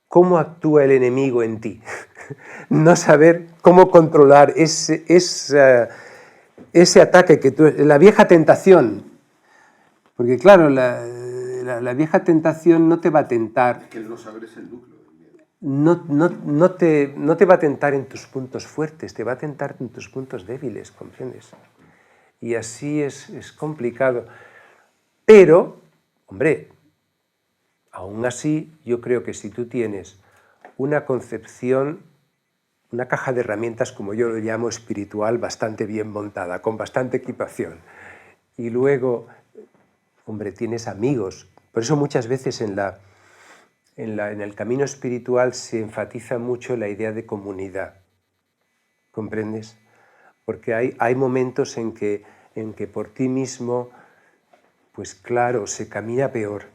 Speaker 1: cómo actúa el enemigo en ti, no saber cómo controlar ese ataque que la vieja tentación, porque claro, la vieja tentación no te va a tentar.
Speaker 3: Es que el no saber es el núcleo del miedo.
Speaker 1: No te va a tentar en tus puntos fuertes, te va a tentar en tus puntos débiles, ¿comprendes? Y así es complicado. Pero, hombre, aún así yo creo que si tú tienes una concepción una caja de herramientas, como yo lo llamo, espiritual, bastante bien montada, con bastante equipación. Y luego, hombre, tienes amigos. Por eso muchas veces en el camino espiritual se enfatiza mucho la idea de comunidad. ¿Comprendes? Porque hay momentos en que por ti mismo, pues claro, se camina peor.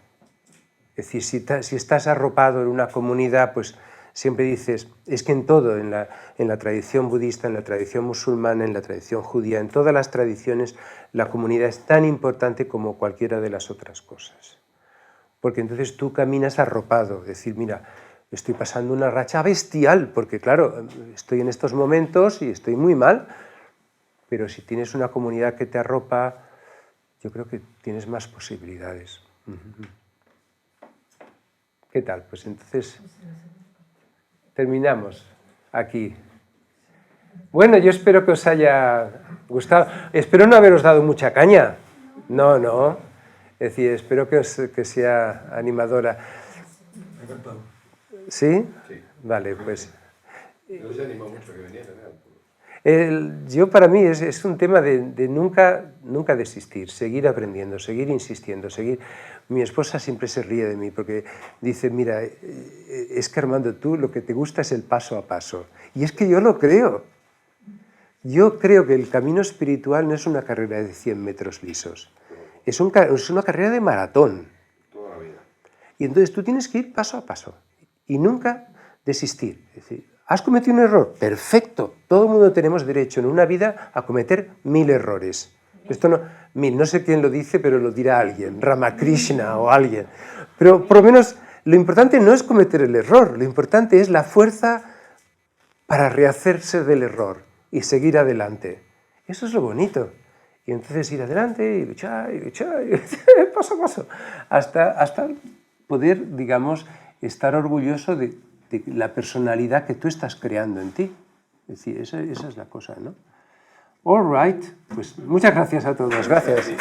Speaker 1: Es decir, si estás arropado en una comunidad, pues siempre dices, es que en todo, en la tradición budista, en la tradición musulmana, en la tradición judía, en todas las tradiciones, la comunidad es tan importante como cualquiera de las otras cosas. Porque entonces tú caminas arropado, es decir, mira, estoy pasando una racha bestial, porque claro, estoy en estos momentos y estoy muy mal, pero si tienes una comunidad que te arropa, yo creo que tienes más posibilidades. ¿Qué tal? Pues entonces terminamos aquí. Bueno, yo espero que os haya gustado. Espero no haberos dado mucha caña. No. Es decir, espero que sea animadora.
Speaker 2: Me ha encantado.
Speaker 1: ¿Sí?
Speaker 3: Sí.
Speaker 1: Vale, pues...
Speaker 3: No se animó mucho que venía, ¿no?
Speaker 1: Yo para mí es un tema de nunca desistir, seguir aprendiendo, seguir insistiendo, seguir... Mi esposa siempre se ríe de mí porque dice, mira, es que Armando, tú lo que te gusta es el paso a paso. Y es que yo lo creo. Yo creo que el camino espiritual no es una carrera de 100 metros lisos, es una carrera de maratón.
Speaker 3: Toda la vida.
Speaker 1: Y entonces tú tienes que ir paso a paso y nunca desistir. Es decir, ¿has cometido un error? Perfecto. Todo el mundo tenemos derecho en una vida a cometer 1000 errores. Esto no sé quién lo dice, pero lo dirá alguien, Ramakrishna o alguien. Pero por lo menos lo importante no es cometer el error, lo importante es la fuerza para rehacerse del error y seguir adelante. Eso es lo bonito. Y entonces ir adelante y luchar, paso a paso, hasta poder, digamos, estar orgulloso de la personalidad que tú estás creando en ti. Es decir, esa es la cosa, ¿no? All right, pues muchas gracias a todos. Gracias.